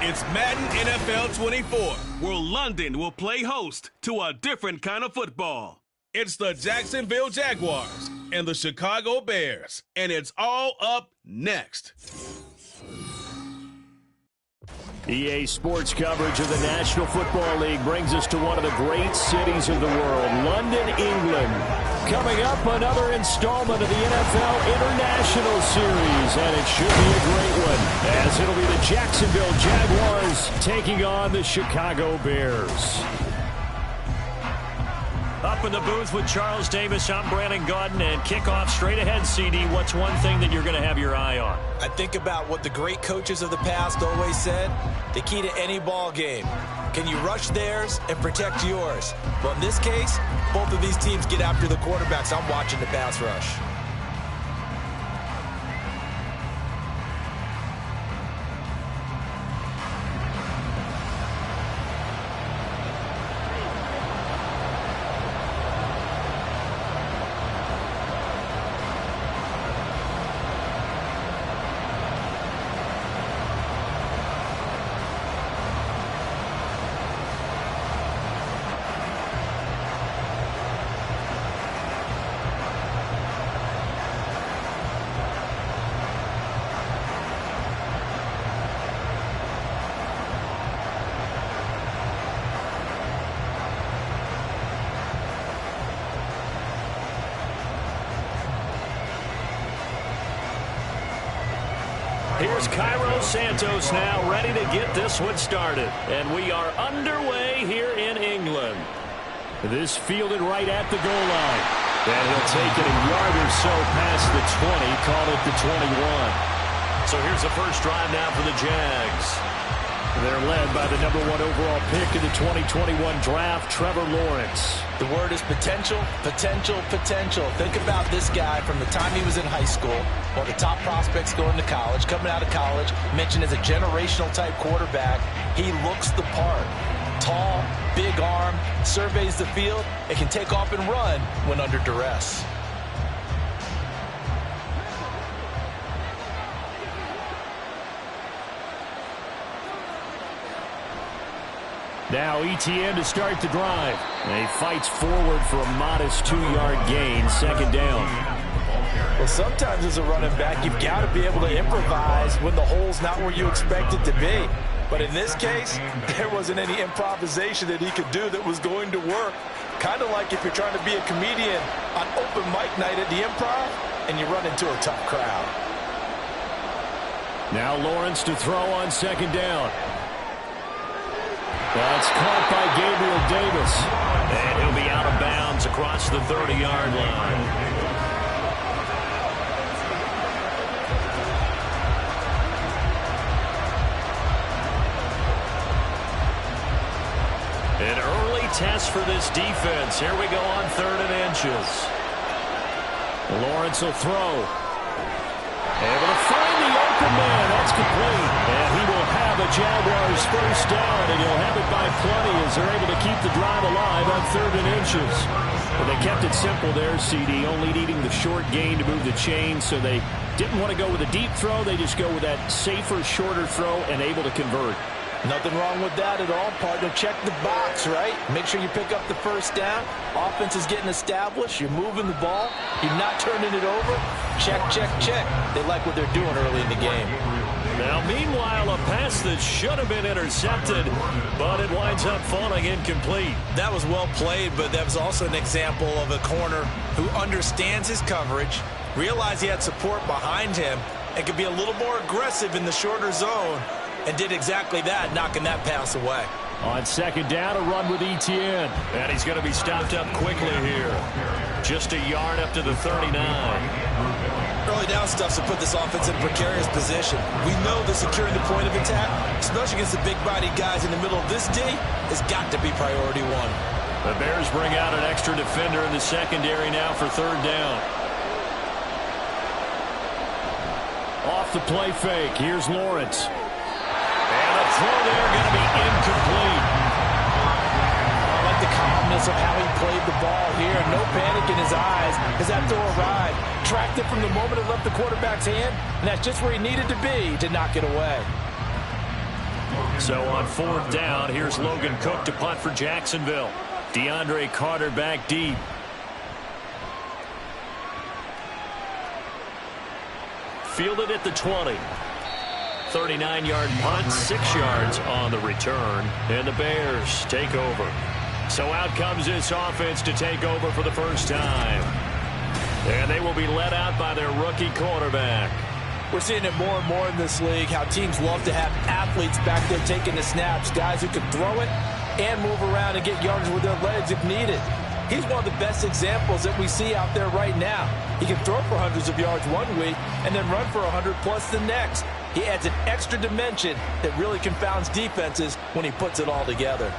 It's Madden NFL 24, where London will play host to a different kind of football. It's the Jacksonville Jaguars and the Chicago Bears, and it's all up next. EA Sports coverage of the National Football League brings us to one of the great cities of the world, London, England. Coming up, another installment of the NFL International Series, and it should be a great one, as it'll be the Jacksonville Jaguars taking on the Chicago Bears. Up in the booth with Charles Davis, I'm Brandon Gaudin, and kickoff straight ahead, CD. What's one thing that you're going to have your eye on? I think about what the great coaches of the past always said. The key to any ball game. Can you rush theirs and protect yours? Well, in this case, both of these teams get after the quarterbacks. I'm watching the pass rush. Here's Cairo Santos now, ready to get this one started. And we are underway here in England. This fielded right at the goal line. And he'll take it a yard or so past the 20, call it the 21. So here's the first drive now for the Jags. They're led by the #1 overall pick in the 2021 draft, Trevor Lawrence. The word is potential, potential, potential. Think about this guy from the time he was in high school, one of the top prospects going to college, coming out of college, mentioned as a generational type quarterback. He looks the part. Tall, big arm, surveys the field, and can take off and run when under duress. Now ETN to start the drive. And he fights forward for a modest 2-yard gain, second down. Well, sometimes as a running back, you've got to be able to improvise when the hole's not where you expect it to be. But in this case, there wasn't any improvisation that he could do that was going to work. Kind of like if you're trying to be a comedian on open mic night at the Improv and you run into a tough crowd. Now Lawrence to throw on second down. That's caught by Gabriel Davis. And he'll be out of bounds across the 30-yard line. An early test for this defense. Here we go on 3rd and inches. Lawrence will throw. Able to find the open man. That's complete. And he will have a Jaguars first down, and he'll have it by plenty as they're able to keep the drive alive on 3rd and inches. Well, they kept it simple there, CD, only needing the short gain to move the chain, so they didn't want to go with a deep throw. They just go with that safer, shorter throw and able to convert. Nothing wrong with that at all, partner. Check the box, right? Make sure you pick up the first down. Offense is getting established. You're moving the ball. You're not turning it over. Check, check, check. They like what they're doing early in the game. Now, meanwhile, a pass that should have been intercepted, but it winds up falling incomplete. That was well played, but that was also an example of a corner who understands his coverage, realized he had support behind him, and could be a little more aggressive in the shorter zone, and did exactly that, knocking that pass away. On second down, a run with ETN. And he's going to be stopped up quickly here. Just a yard up to the 39. Early down stuff to put this offense in a precarious position. We know that securing the point of attack, especially against the big-bodied guys in the middle of this D, has got to be priority one. The Bears bring out an extra defender in the secondary now for 3rd down. Off the play fake. Here's Lawrence. And the throw there going to be incomplete. I like the calmness of how he played the ball here. No panic in his eyes as that throw arrived. Tracked it from the moment it left the quarterback's hand, and that's just where he needed to be to knock it away. So on 4th down, here's Logan Cook to punt for Jacksonville. DeAndre Carter back deep. Fielded at the 20. 39-yard punt, 6 yards on the return. And the Bears take over. So out comes this offense to take over for the first time. And they will be led out by their rookie quarterback. We're seeing it more and more in this league, how teams love to have athletes back there taking the snaps, guys who can throw it and move around and get yardage with their legs if needed. He's one of the best examples that we see out there right now. He can throw for hundreds of yards one week and then run for 100+ the next. He adds an extra dimension that really confounds defenses when he puts it all together.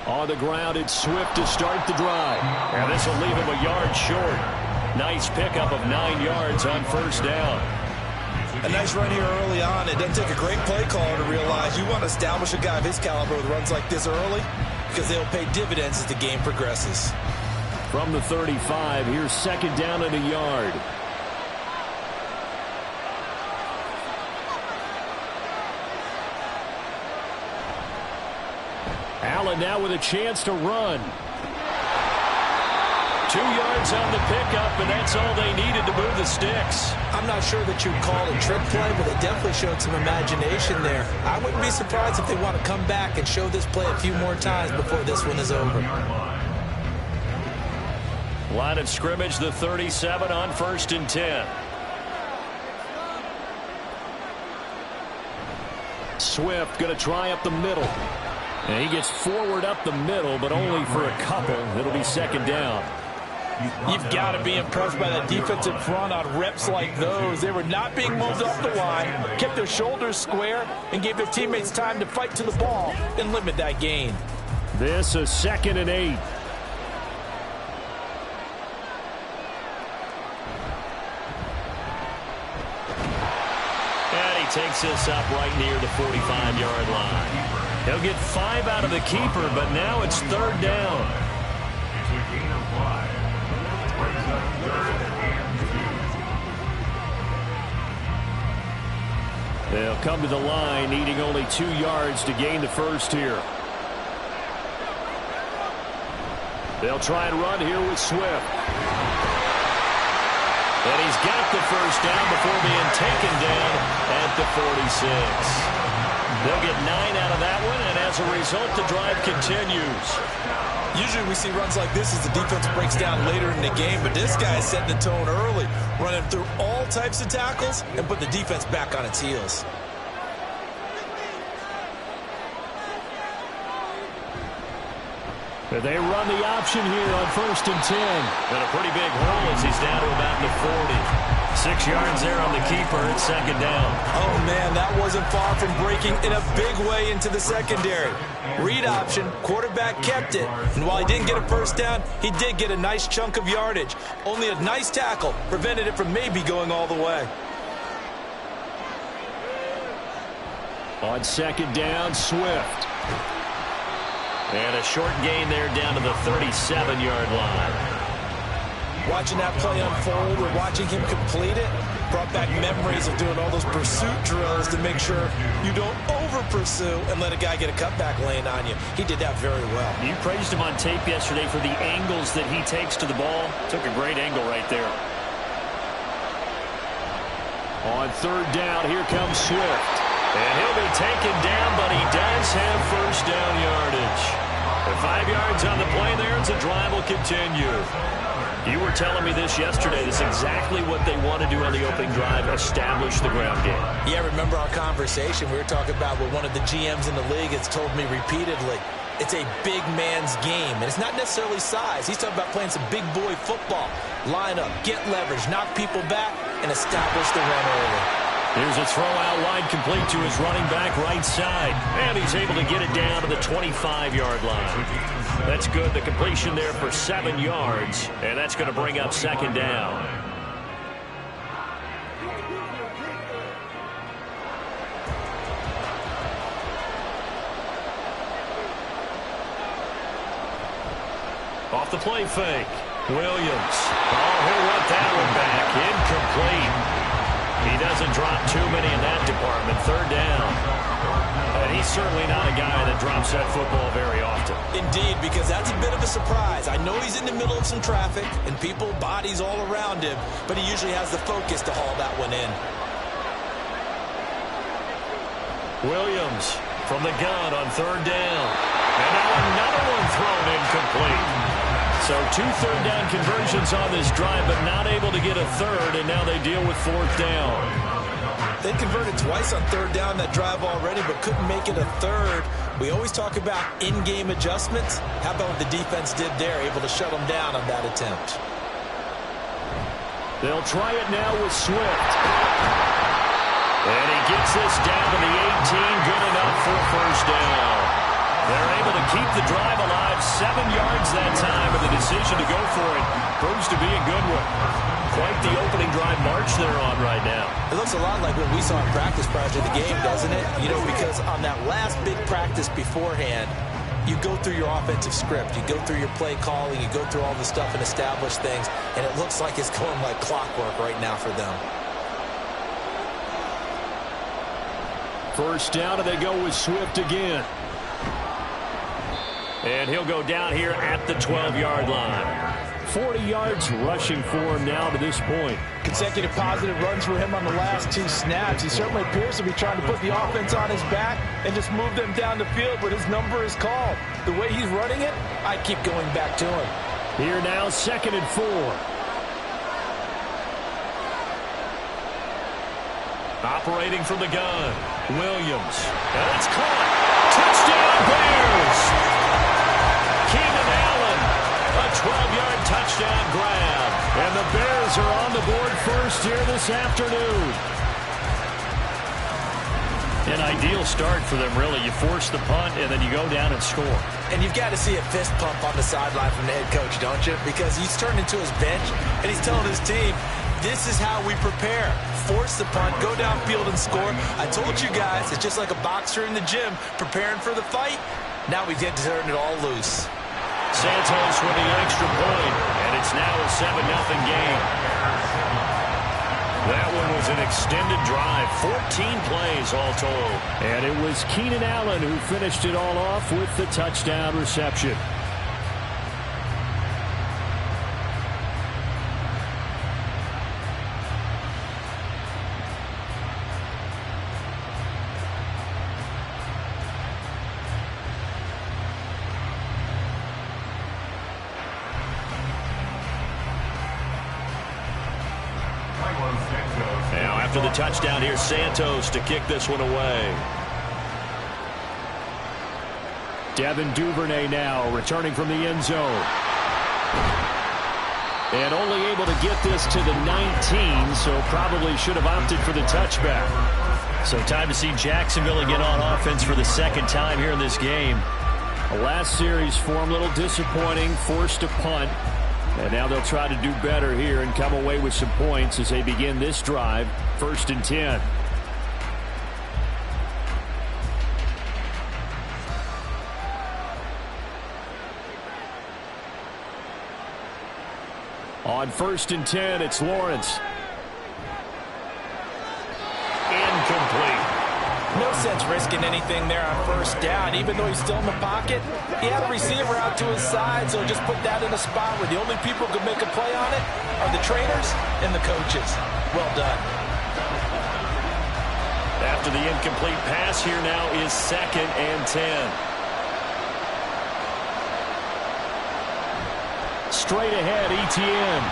On the ground, it's Swift to start the drive. And this will leave him a yard short. Nice pickup of 9 yards on 1st down. A nice run here early on. It doesn't take a great play caller to realize you want to establish a guy of his caliber with runs like this early because they'll pay dividends as the game progresses. From the 35, here's 2nd down and a yard. Allen now with a chance to run. 2 yards on the pickup, and that's all they needed to move the sticks. I'm not sure that you'd call it a trick play, but they definitely showed some imagination there. I wouldn't be surprised if they want to come back and show this play a few more times before this one is over. Line of scrimmage, the 37 on 1st and 10. Swift going to try up the middle. And he gets forward up the middle, but only for a couple. It'll be 2nd down. You've got to be impressed by that defensive front on reps like those. They were not being moved off the line, kept their shoulders square, and gave their teammates time to fight to the ball and limit that gain. This is 2nd and 8. And he takes this up right near the 45-yard line. He'll get 5 out of the keeper, but now it's 3rd down. They'll come to the line, needing only 2 yards to gain the first here. They'll try and run here with Swift. And he's got the first down before being taken down at the 46. They'll get 9 out of that one, and as a result, the drive continues. Usually we see runs like this as the defense breaks down later in the game, but this guy is setting the tone early, running through all types of tackles and put the defense back on its heels. They run the option here on 1st and 10. And a pretty big hole as he's down to about the 40. 6 yards there on the keeper. It's 2nd down. Oh, man, that wasn't far from breaking in a big way into the secondary. Read option, quarterback kept it. And while he didn't get a first down, he did get a nice chunk of yardage. Only a nice tackle prevented it from maybe going all the way. On 2nd down, Swift. And a short gain there down to the 37-yard line. Watching that play unfold or watching him complete it brought back memories of doing all those pursuit drills to make sure you don't over-pursue and let a guy get a cutback lane on you. He did that very well. You praised him on tape yesterday for the angles that he takes to the ball. Took a great angle right there. On 3rd down, here comes Swift. And he'll be taken down, but he does have first down yardage. The 5 yards on the play there, and the drive will continue. You were telling me this yesterday. This is exactly what they want to do on the opening drive, establish the ground game. Yeah, remember our conversation. We were talking about what one of the GMs in the league has told me repeatedly. It's a big man's game, and it's not necessarily size. He's talking about playing some big boy football. Line up, get leverage, knock people back, and establish the run early. Here's a throw out wide complete to his running back right side. And he's able to get it down to the 25-yard line. That's good. The completion there for 7 yards. And that's going to bring up 2nd down. Off the play fake. Williams. Oh, he'll want that one back. Incomplete. He doesn't drop too many in that department. Third down. And he's certainly not a guy that drops that football very often. Indeed, because that's a bit of a surprise. I know he's in the middle of some traffic and people, bodies all around him, but he usually has the focus to haul that one in. Williams from the gun on third down. And now another one thrown incomplete. So 2 third-down conversions on this drive, but not able to get a third, and now they deal with fourth down. They converted twice on third down that drive already, but couldn't make it a third. We always talk about in-game adjustments. How about what the defense did there, able to shut them down on that attempt? They'll try it now with Swift. And he gets this down to the 18, good enough for a first down. They're able to keep the drive alive, 7 yards that time, and the decision to go for it proves to be a good one. Quite the opening drive march they're on right now. It looks a lot like what we saw in practice prior to the game, doesn't it? You know, because on that last big practice beforehand, you go through your offensive script, you go through your play calling, you go through all the stuff and establish things, and it looks like it's going like clockwork right now for them. First down, and they go with Swift again. And he'll go down here at the 12-yard line. 40 yards rushing for him now to this point. Consecutive positive runs for him on the last 2 snaps. He certainly appears to be trying to put the offense on his back and just move them down the field, but his number is called. The way he's running it, I keep going back to him. Here now, 2nd and 4. Operating from the gun, Williams. And it's caught. Touchdown, Bears! Keenan Allen, a 12-yard touchdown grab. And the Bears are on the board first here this afternoon. An ideal start for them, really. You force the punt, and then you go down and score. And you've got to see a fist pump on the sideline from the head coach, don't you? Because he's turned into his bench, and he's telling his team, this is how we prepare. Force the punt, go downfield and score. I told you guys, it's just like a boxer in the gym preparing for the fight. Now we get to turn it all loose. Santos with the extra point, and it's now a 7-0 game. That one was an extended drive, 14 plays all told. And it was Keenan Allen who finished it all off with the touchdown reception. Now after the touchdown, here's Santos to kick this one away. Devin Duvernay now returning from the end zone. And only able to get this to the 19, so probably should have opted for the touchback. So time to see Jacksonville again on offense for the 2nd time here in this game. The last series for him, a little disappointing, forced a punt. And now they'll try to do better here and come away with some points as they begin this drive, 1st and 10. On 1st and 10, it's Lawrence. Incomplete. No sense risking anything there on 1st down. Even though he's still in the pocket, he had a receiver out to his side, so just put that in a spot where the only people who could make a play on it are the trainers and the coaches. Well done. After the incomplete pass, here now is 2nd and 10. Straight ahead, Etienne.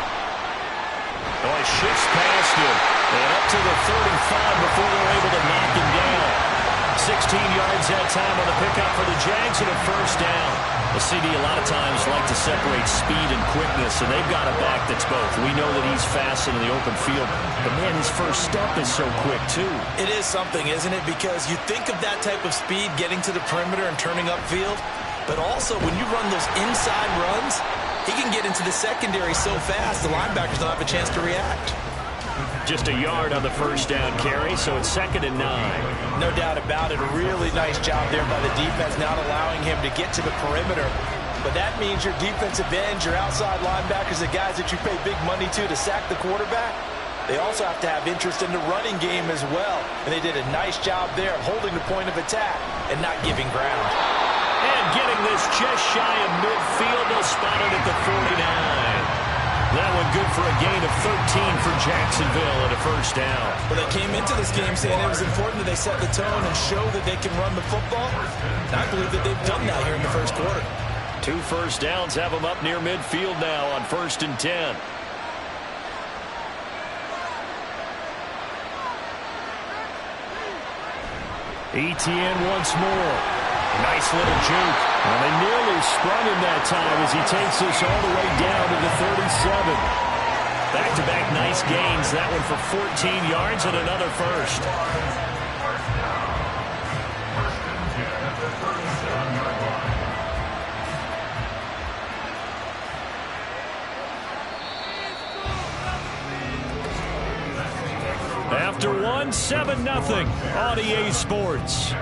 Oh, he shifts past him. And up to the 35 before they're able to knock him down. 16 yards that time on the pickup for the Jags and a 1st down. The CD a lot of times like to separate speed and quickness, and they've got a back that's both. We know that he's fast in the open field, but man, his first step is so quick too. It is something, isn't it? Because you think of that type of speed getting to the perimeter and turning upfield, but also when you run those inside runs, he can get into the secondary so fast the linebackers don't have a chance to react. Just a yard on the 1st down carry, so it's 2nd and 9. No doubt about it. A really nice job there by the defense, not allowing him to get to the perimeter. but that means your defensive ends, your outside linebackers, the guys that you pay big money to sack the quarterback, they also have to have interest in the running game as well. And they did a nice job there of holding the point of attack and not giving ground. And getting this just shy of midfield, they'll spot it at the 49. That one good for a gain of 13 for Jacksonville and a first down. Well, they came into this game saying it was important that they set the tone and show that they can run the football. And I believe that they've done that here in the first quarter. 2 first downs have them up near midfield now on 1st and 10. Etienne once more. Nice little juke. Well, they nearly sprung him that time as he takes this all the way down to the 37. Back-to-back nice gains. That one for 14 yards and another first. After one, 7-0 on EA Sports.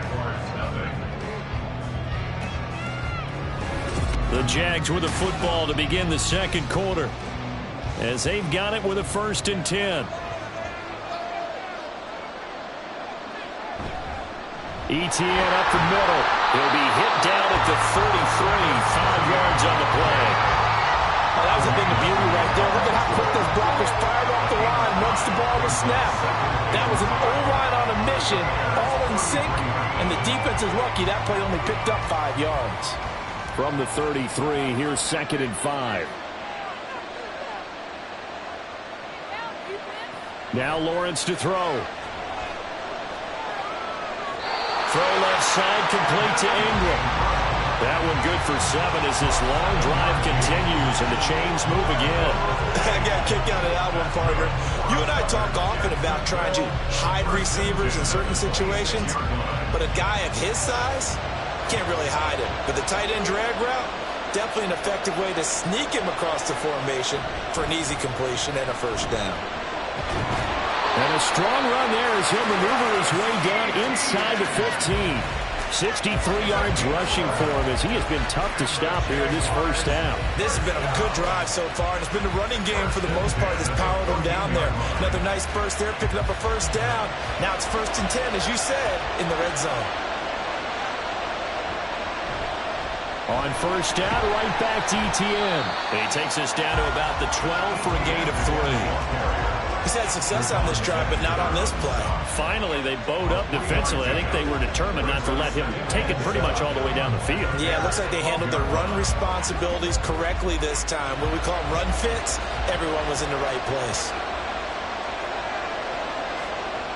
The Jags with the football to begin the second quarter as they've got it with a 1st and 10. Etienne up the middle. He'll be hit down at the 33, 5 yards on the play. Well, that was a thing of beauty right there. Look at how quick those blockers fired off the line once the ball was snapped. That was an O-line on a mission, all in sync, and the defense is lucky that play only picked up 5 yards. From the 33, here's 2nd and 5. Now Lawrence to throw. Throw left side, complete to Ingram. That one good for 7 as this long drive continues and the chains move again. I got a kick out of that one, partner. You and I talk often about trying to hide receivers in certain situations, but a guy of his size can't really hide him. But the tight end drag route, definitely an effective way to sneak him across the formation for an easy completion and a first down. And a strong run there as he'll maneuver his way down inside the 15. 63 yards rushing for him as he has been tough to stop here in this first down. This has been a good drive so far, and it's been the running game for the most part that's powered them down there. Another nice burst there, picking up a first down. Now it's 1st and 10, as you said, in the red zone. On first down, right back to Etienne. And he takes us down to about the 12 for a gain of 3. He's had success on this drive, but not on this play. Finally, they bowed up defensively. I think they were determined not to let him take it pretty much all the way down the field. Yeah, it looks like they handled their run responsibilities correctly this time. When we call them run fits, everyone was in the right place.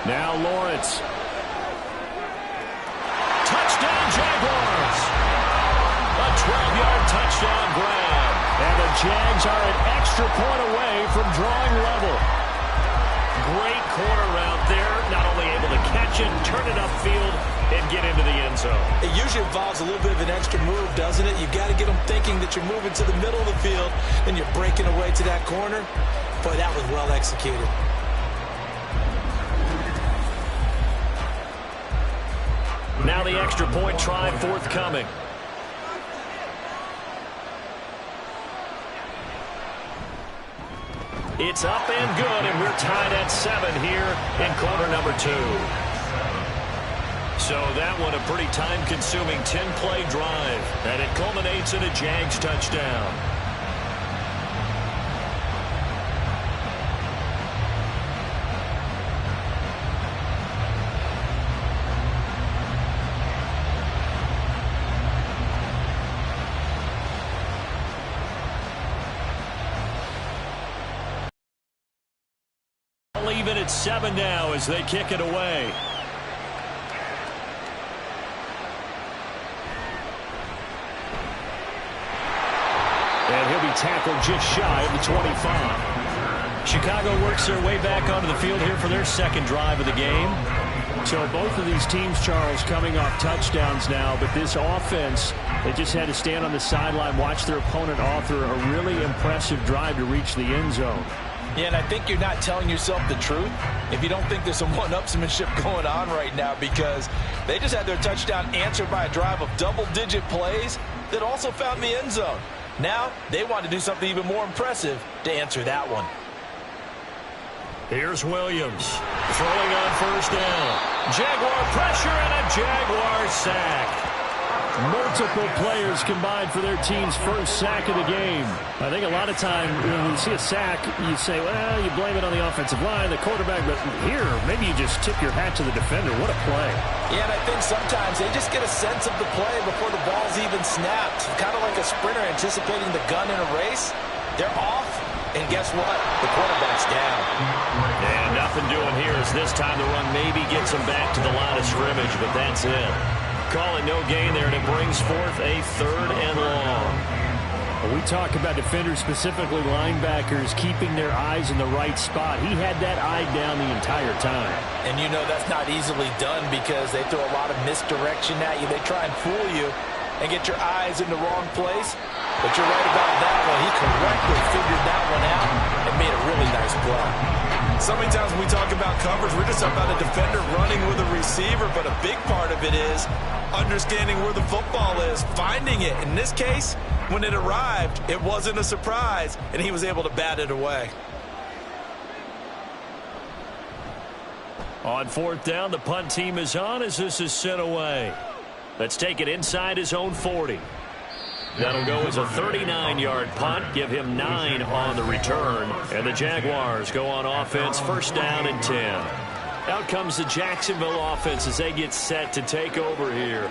Now Lawrence. Touchdown, Jaguars! A 12-yard touchdown grab. And the Jags are an extra point away from drawing level. Great corner route there. Not only able to catch it, turn it upfield, and get into the end zone. It usually involves a little bit of an extra move, doesn't it? You've got to get them thinking that you're moving to the middle of the field, and you're breaking away to that corner. Boy, that was well executed. Now the extra point try forthcoming. It's up and good, and we're tied at 7 here in quarter number 2. So that one a pretty time-consuming 10-play drive, and it culminates in a Jags touchdown. Even at 7 now as they kick it away. And he'll be tackled just shy of the 25. Chicago works their way back onto the field here for their second drive of the game. So both of these teams, Charles, coming off touchdowns now, but this offense, they just had to stand on the sideline, watch their opponent author a really impressive drive to reach the end zone. Yeah, and I think you're not telling yourself the truth if you don't think there's some one-upsmanship going on right now, because they just had their touchdown answered by a drive of double-digit plays that also found the end zone. Now they want to do something even more impressive to answer that one. Here's Williams throwing on first down. Jaguar pressure and a Jaguar sack. Multiple players combined for their team's first sack of the game. I think a lot of time when you see a sack, you say, well, you blame it on the offensive line, the quarterback, but here, maybe you just tip your hat to the defender. What a play. Yeah, and I think sometimes they just get a sense of the play before the ball's even snapped. Kind of like a sprinter anticipating the gun in a race. They're off, and guess what? The quarterback's down. And nothing doing here as this time the run maybe gets him back to the line of scrimmage, but that's it. Call it no gain there, and it brings forth a 3rd and long. We talk about defenders, specifically linebackers, keeping their eyes in the right spot. He had that eye down the entire time. And you know that's not easily done because they throw a lot of misdirection at you. They try and fool you and get your eyes in the wrong place. But you're right about that one. He correctly figured that one out and made a really nice play. So many times when we talk about coverage, we're just talking about a defender running with a receiver, but a big part of it is understanding where the football is, finding it. In this case, when it arrived, it wasn't a surprise, and he was able to bat it away. On 4th down, the punt team is on as this is sent away. Let's take it inside his own 40. That'll go as a 39-yard punt, give him 9 on the return. And the Jaguars go on offense, 1st down and 10. Out comes the Jacksonville offense as they get set to take over here.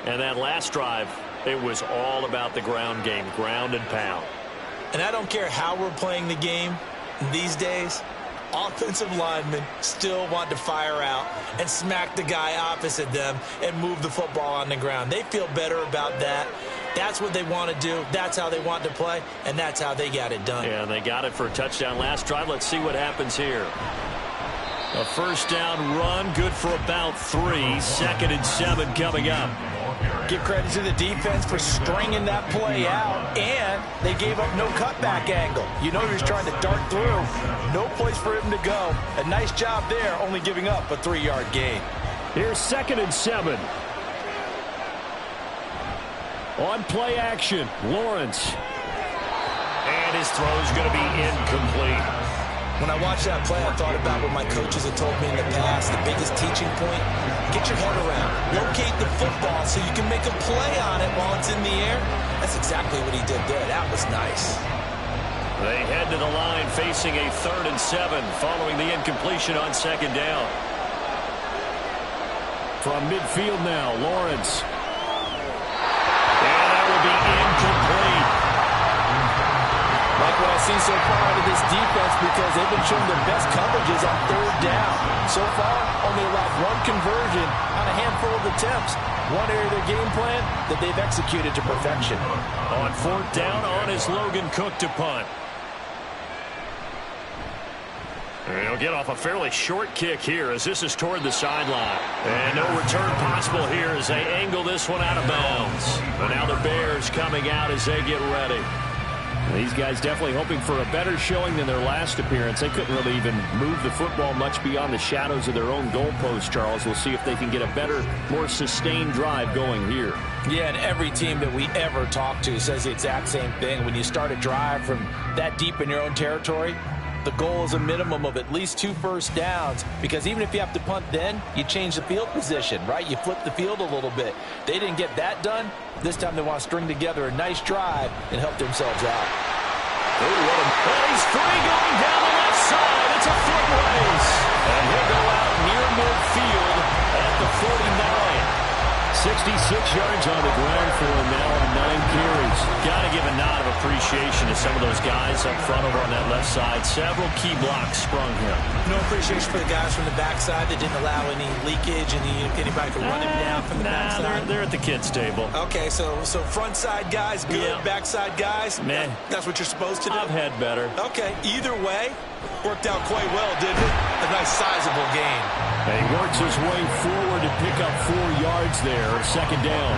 And that last drive, it was all about the ground game, ground and pound. And I don't care how we're playing the game these days, offensive linemen still want to fire out and smack the guy opposite them and move the football on the ground. They feel better about that. That's what they want to do. That's how they want to play, and that's how they got it done. Yeah, and they got it for a touchdown last drive. Let's see what happens here. A 1st down run, good for about 3. 2nd and 7 coming up. Give credit to the defense for stringing that play out, and they gave up no cutback angle. You know he was trying to dart through. No place for him to go. A nice job there, only giving up a 3-yard gain. Here's 2nd and 7. On play action, Lawrence. And his throw's going to be incomplete. When I watched that play, I thought about what my coaches had told me in the past. The biggest teaching point, get your head around. Locate the football so you can make a play on it while it's in the air. That's exactly what he did there. That was nice. They head to the line facing a 3rd and 7 following the incompletion on 2nd down. From midfield now, Lawrence. And that will be incomplete. Like what I see so far out of this defense, because they've been showing their best coverages on 3rd down. So far, only allowed 1 conversion on a handful of attempts. One area of their game plan that they've executed to perfection. On 4th down, on is Logan Cook to punt. He'll get off a fairly short kick here as this is toward the sideline. And no return possible here as they angle this one out of bounds. But now the Bears coming out as they get ready. These guys definitely hoping for a better showing than their last appearance. They couldn't really even move the football much beyond the shadows of their own goalpost, Charles. We'll see if they can get a better, more sustained drive going here. Yeah, and every team that we ever talk to says the exact same thing. When you start a drive from that deep in your own territory, the goal is a minimum of at least 2 first downs, because even if you have to punt then, you change the field position, right? You flip the field a little bit. They didn't get that done. This time they want to string together a nice drive and help themselves out. He's free going down the left side. It's a foot race. And he'll go out near midfield at the 49. 66 yards on the ground for him now on 9 carries. Got to give a nod of appreciation to some of those guys up front over on that left side. Several key blocks sprung here. No appreciation for the guys from the backside that didn't allow any leakage and anybody could run him down from the backside. They're at the kids' table. Okay, so front side guys good, yeah. Backside guys, man, that's what you're supposed to do. I've had better. Okay, either way, worked out quite well, didn't it? A nice sizable gain. And he works his way forward to pick up 4 yards there, 2nd down.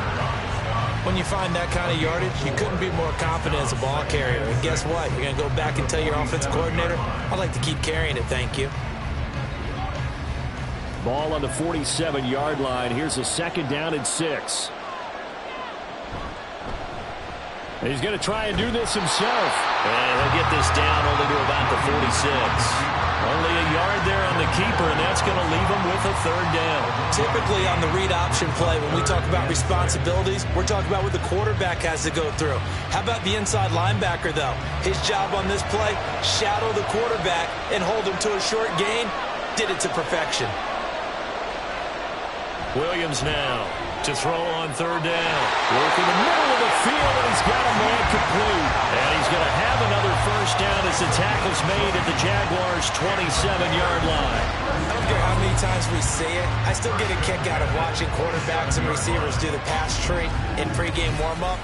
When you find that kind of yardage, you couldn't be more confident as a ball carrier. And guess what? You're going to go back and tell your offensive coordinator, I'd like to keep carrying it, thank you. Ball on the 47-yard line. Here's a 2nd down and 6. He's going to try and do this himself. And he'll get this down only to about the 46. Only a yard there on the keeper, and that's going to leave him with a 3rd down. Typically on the read option play, when we talk about responsibilities, we're talking about what the quarterback has to go through. How about the inside linebacker, though? His job on this play, shadow the quarterback and hold him to a short gain. Did it to perfection. Williams now to throw on 3rd down. Working the middle of the field, and he's got a man complete. And he's going to have another 1st down as the tackle's made at the Jaguars' 27-yard line. I don't care how many times we see it. I still get a kick out of watching quarterbacks and receivers do the pass tree in pregame warm-up.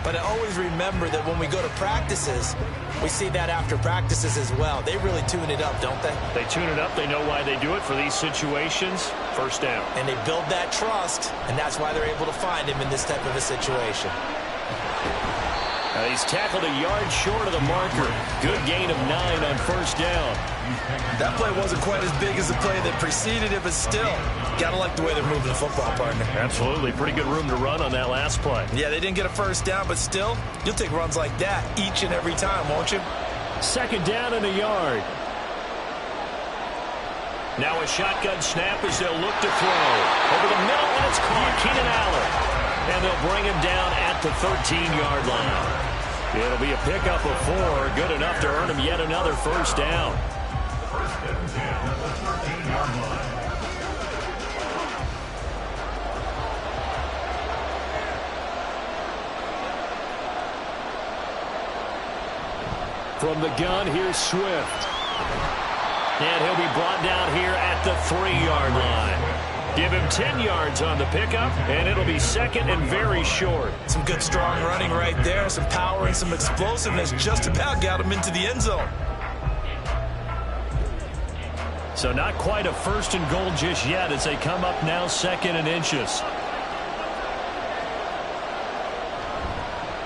But I always remember that when we go to practices, we see that after practices as well. They really tune it up, don't they? They tune it up. They know why they do it for these situations. 1st down. And they build that trust, and that's why they're able to find him in this type of a situation. He's tackled a yard short of the marker. Good gain of 9 on 1st down. That play wasn't quite as big as the play that preceded it, but still, gotta like the way they're moving the football, partner. Absolutely. Pretty good room to run on that last play. Yeah, they didn't get a 1st down, but still, you'll take runs like that each and every time, won't you? 2nd down and a yard. Now a shotgun snap as they'll look to throw. Over the middle, and it's caught. Keenan Allen. And they'll bring him down at the 13-yard line. It'll be a pickup of 4. Good enough to earn him yet another 1st down. From the gun, here's Swift. And he'll be brought down here at the 3-yard line. Give him 10 yards on the pickup, and it'll be 2nd and very short. Some good, strong running right there. Some power and some explosiveness just about got him into the end zone. So not quite a 1st and goal just yet as they come up now 2nd and inches.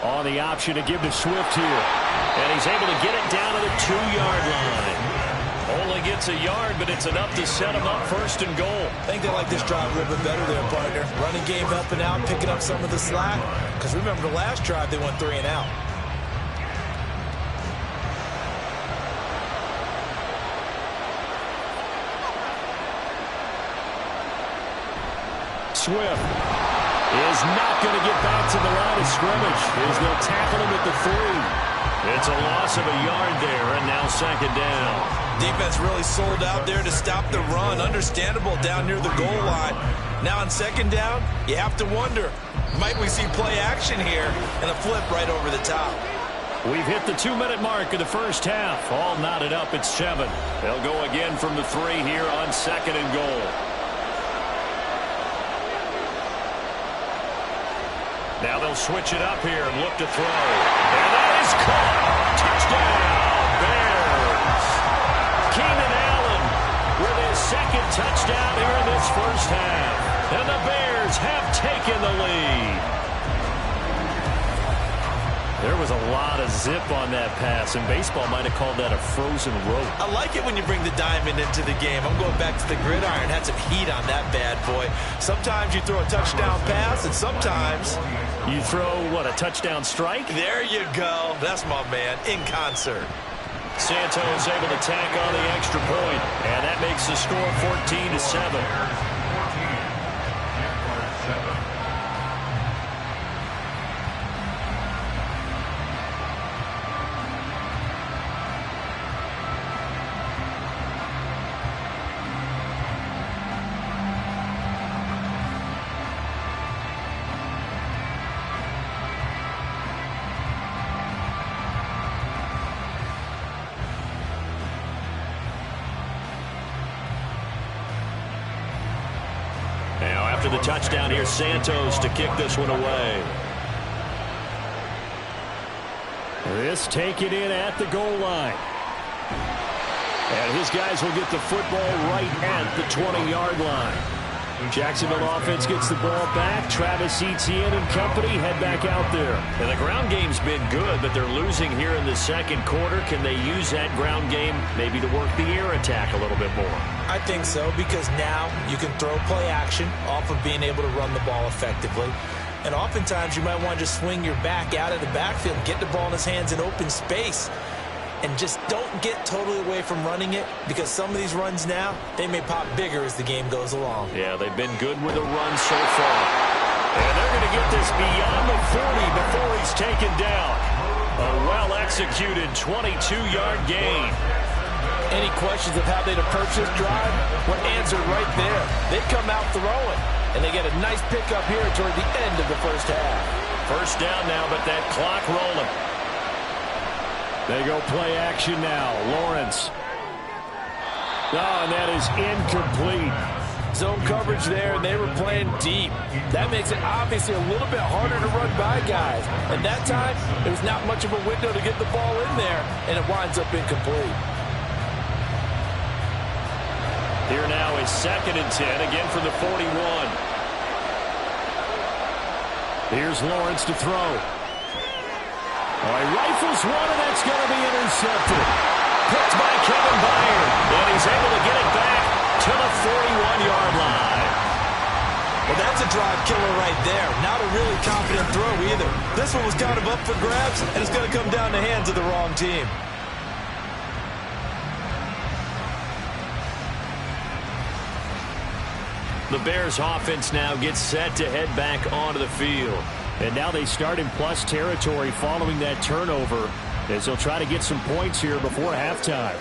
On the option to give to Swift here. And he's able to get it down to the 2-yard line. Only gets a yard, but it's enough to set him up 1st and goal. I think they like this drive a little bit better there, partner. Running game helping out, picking up some of the slack. Because remember the last drive, they went 3 and out. Swift is not going to get back to the line of scrimmage as they'll tackle him at the 3. It's a loss of a yard there, and now 2nd down. Defense really sold out there to stop the run. Understandable down near the goal line. Now on 2nd down, you have to wonder, might we see play action here and a flip right over the top? We've hit the 2-minute mark of the 1st half. All knotted up at 7. They'll go again from the 3 here on 2nd and goal. Now they'll switch it up here and look to throw. And that is caught. Touchdown, Bears. Keenan Allen with his 2nd touchdown here in this 1st half. And the Bears have taken the lead. There was a lot of zip on that pass, and baseball might have called that a frozen rope. I like it when you bring the diamond into the game. I'm going back to the gridiron. Had some heat on that bad boy. Sometimes you throw a touchdown pass, and sometimes you throw, what, a touchdown strike? There you go. That's my man, in concert. Santos able to tack on the extra point, and that makes the score 14-7. After the touchdown, here's Santos to kick this one away. This taken in at the goal line. And his guys will get the football right at the 20-yard line. Jacksonville offense gets the ball back. Travis Etienne and company head back out there. And the ground game's been good, but they're losing here in the second quarter. Can they use that ground game maybe to work the air attack a little bit more? I think so, because now you can throw play action off of being able to run the ball effectively. And oftentimes you might want to just swing your back out of the backfield, get the ball in his hands in open space, and just don't get totally away from running it, because some of these runs now, they may pop bigger as the game goes along. Yeah, they've been good with the run so far. And they're going to get this beyond the 40 before he's taken down. A well-executed 22-yard gain. Any questions of how they'd approach this drive? Well, answered right there. They come out throwing, and they get a nice pickup here toward the end of the first half. First down now, but that clock rolling. They go play action now. Lawrence. Oh, and that is incomplete. Zone coverage there, and they were playing deep. That makes it obviously a little bit harder to run by guys. And that time, there was not much of a window to get the ball in there, and it winds up incomplete. Here now is 2nd and 10, again from the 41. Here's Lawrence to throw. All right, rifles one, and that's going to be intercepted. Picked by Kevin Byard, and he's able to get it back to the 41-yard line. Well, that's a drive killer right there. Not a really confident throw either. This one was kind of up for grabs, and it's going to come down the hands of the wrong team. The Bears offense now gets set to head back onto the field. And now they start in plus territory following that turnover, as they'll try to get some points here before halftime.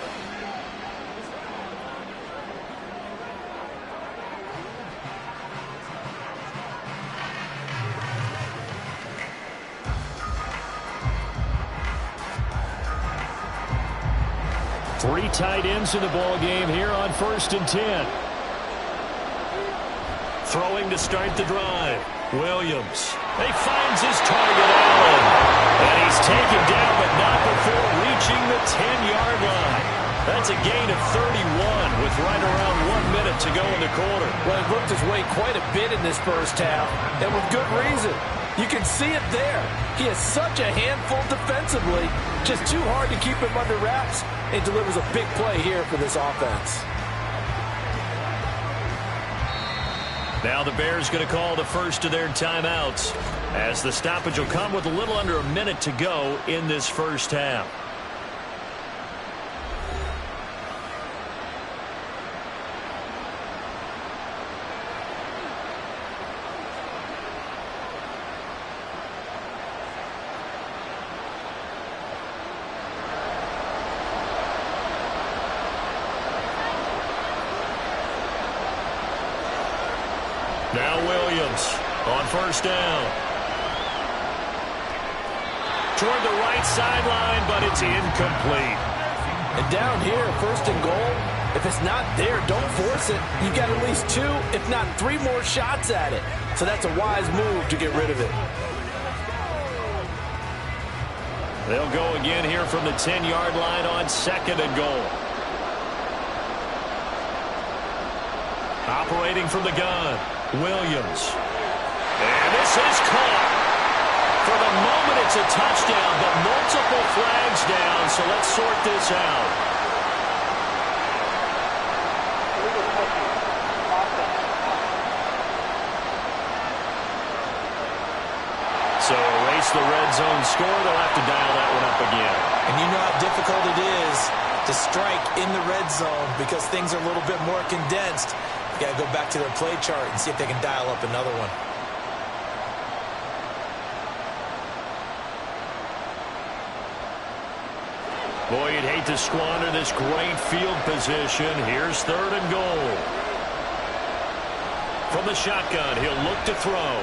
Three tight ends in the ball game here on 1st and 10. Throwing to start the drive. Williams. He finds his target, Allen. And he's taken down, but not before reaching the 10-yard line. That's a gain of 31 with right around 1 minute to go in the quarter. Well, he worked his way quite a bit in this first half, and with good reason. You can see it there. He is such a handful defensively. Just too hard to keep him under wraps. It delivers a big play here for this offense. Now the Bears going to call the first of their timeouts, as the stoppage will come with a little under a minute to go in this first half. Now Williams on first down. Toward the right sideline, but it's incomplete. And down here, 1st and goal, if it's not there, don't force it. You've got at least 2, if not 3 more shots at it. So that's a wise move to get rid of it. They'll go again here from the 10-yard line on 2nd and goal. Operating from the gun, Williams. And this is caught. For the moment, it's a touchdown, but multiple flags down, so let's sort this out. So erase the red zone score. They'll have to dial that one up again. And you know how difficult it is to strike in the red zone because things are a little bit more condensed. You got to go back to their play chart and see if they can dial up another one. Boy, you'd hate to squander this great field position. Here's 3rd and goal. From the shotgun, he'll look to throw.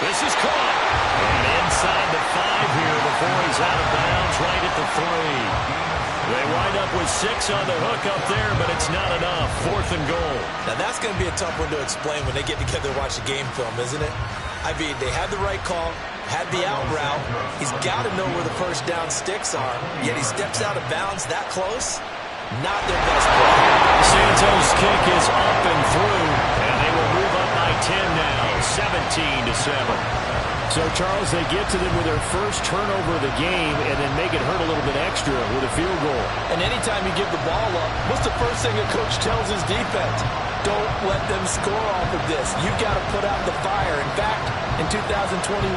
This is caught. And inside the 5 here before he's out of bounds, right at the 3. They wind up with 6 on the hook up there, but it's not enough. 4th and goal. Now, that's going to be a tough one to explain when they get together and watch the game film, isn't it? I mean, they had the right call, had the out route. He's got to know where the first down sticks are, yet he steps out of bounds that close. Not their best play. Santos' kick is up and through, and they will 10 now, 17-7. So, Charles, they get to them with their first turnover of the game and then make it hurt a little bit extra with a field goal. And anytime you give the ball up, what's the first thing a coach tells his defense? Don't let them score off of this. You've got to put out the fire. In fact, in 2021,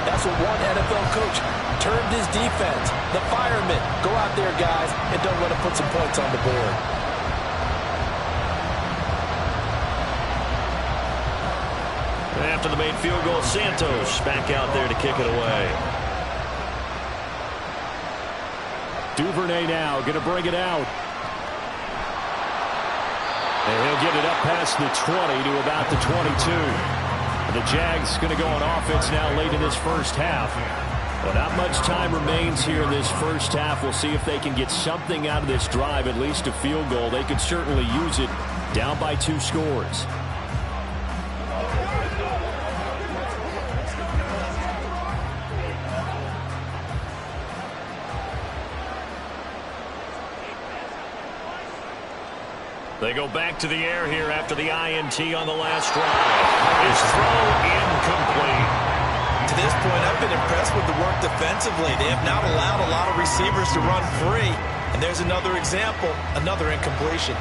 that's what one NFL coach termed his defense. The firemen. Go out there, guys, and don't let them put some points on the board. After the made field goal, Santos back out there to kick it away. Duvernay now going to bring it out. And he'll get it up past the 20 to about the 22. The Jags going to go on offense now late in this first half. Well, not much time remains here in this first half. We'll see if they can get something out of this drive, at least a field goal. They could certainly use it down by 2 scores. They go back to the air here after the INT on the last drive. His throw incomplete. To this point, I've been impressed with the work defensively. They have not allowed a lot of receivers to run free. And there's another example, another incompletion.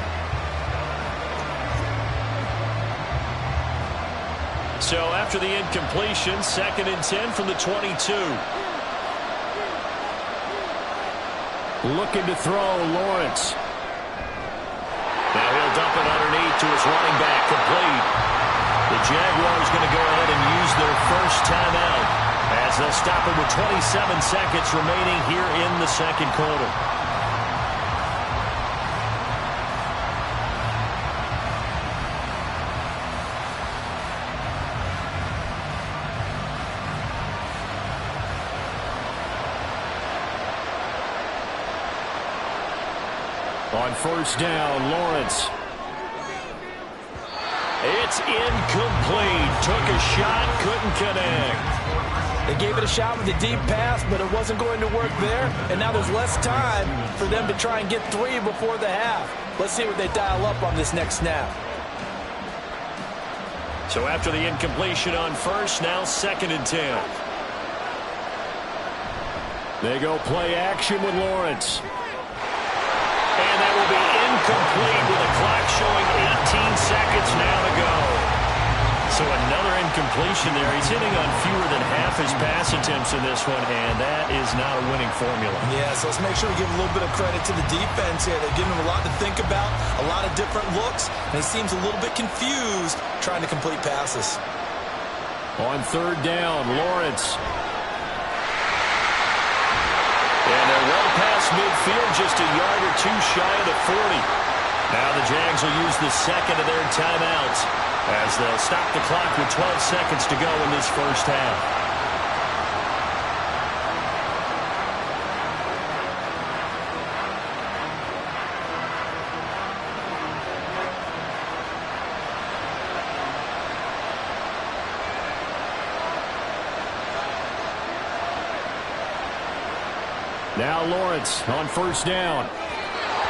So after the incompletion, 2nd and 10 from the 22. Looking to throw, Lawrence. Now he'll dump it underneath to his running back, complete. The Jaguars going to go ahead and use their first timeout as they'll stop it with 27 seconds remaining here in the second quarter. On first down, Lawrence. It's incomplete. Took a shot, couldn't connect. They gave it a shot with a deep pass, but it wasn't going to work there. And now there's less time for them to try and get 3 before the half. Let's see what they dial up on this next snap. So after the incompletion on first, now 2nd and 10. They go play action with Lawrence. And that will be incomplete with the clock showing 18 seconds now to go. So another incompletion there. He's hitting on fewer than half his pass attempts in this one, and that is not a winning formula. Yeah, so let's make sure we give a little bit of credit to the defense here. They're giving him a lot to think about, a lot of different looks, and he seems a little bit confused trying to complete passes. On third down, Lawrence. And they're well past midfield, just a yard or 2 shy of the 40. Now the Jags will use the second of their timeouts as they'll stop the clock with 12 seconds to go in this first half. Now Lawrence on first down.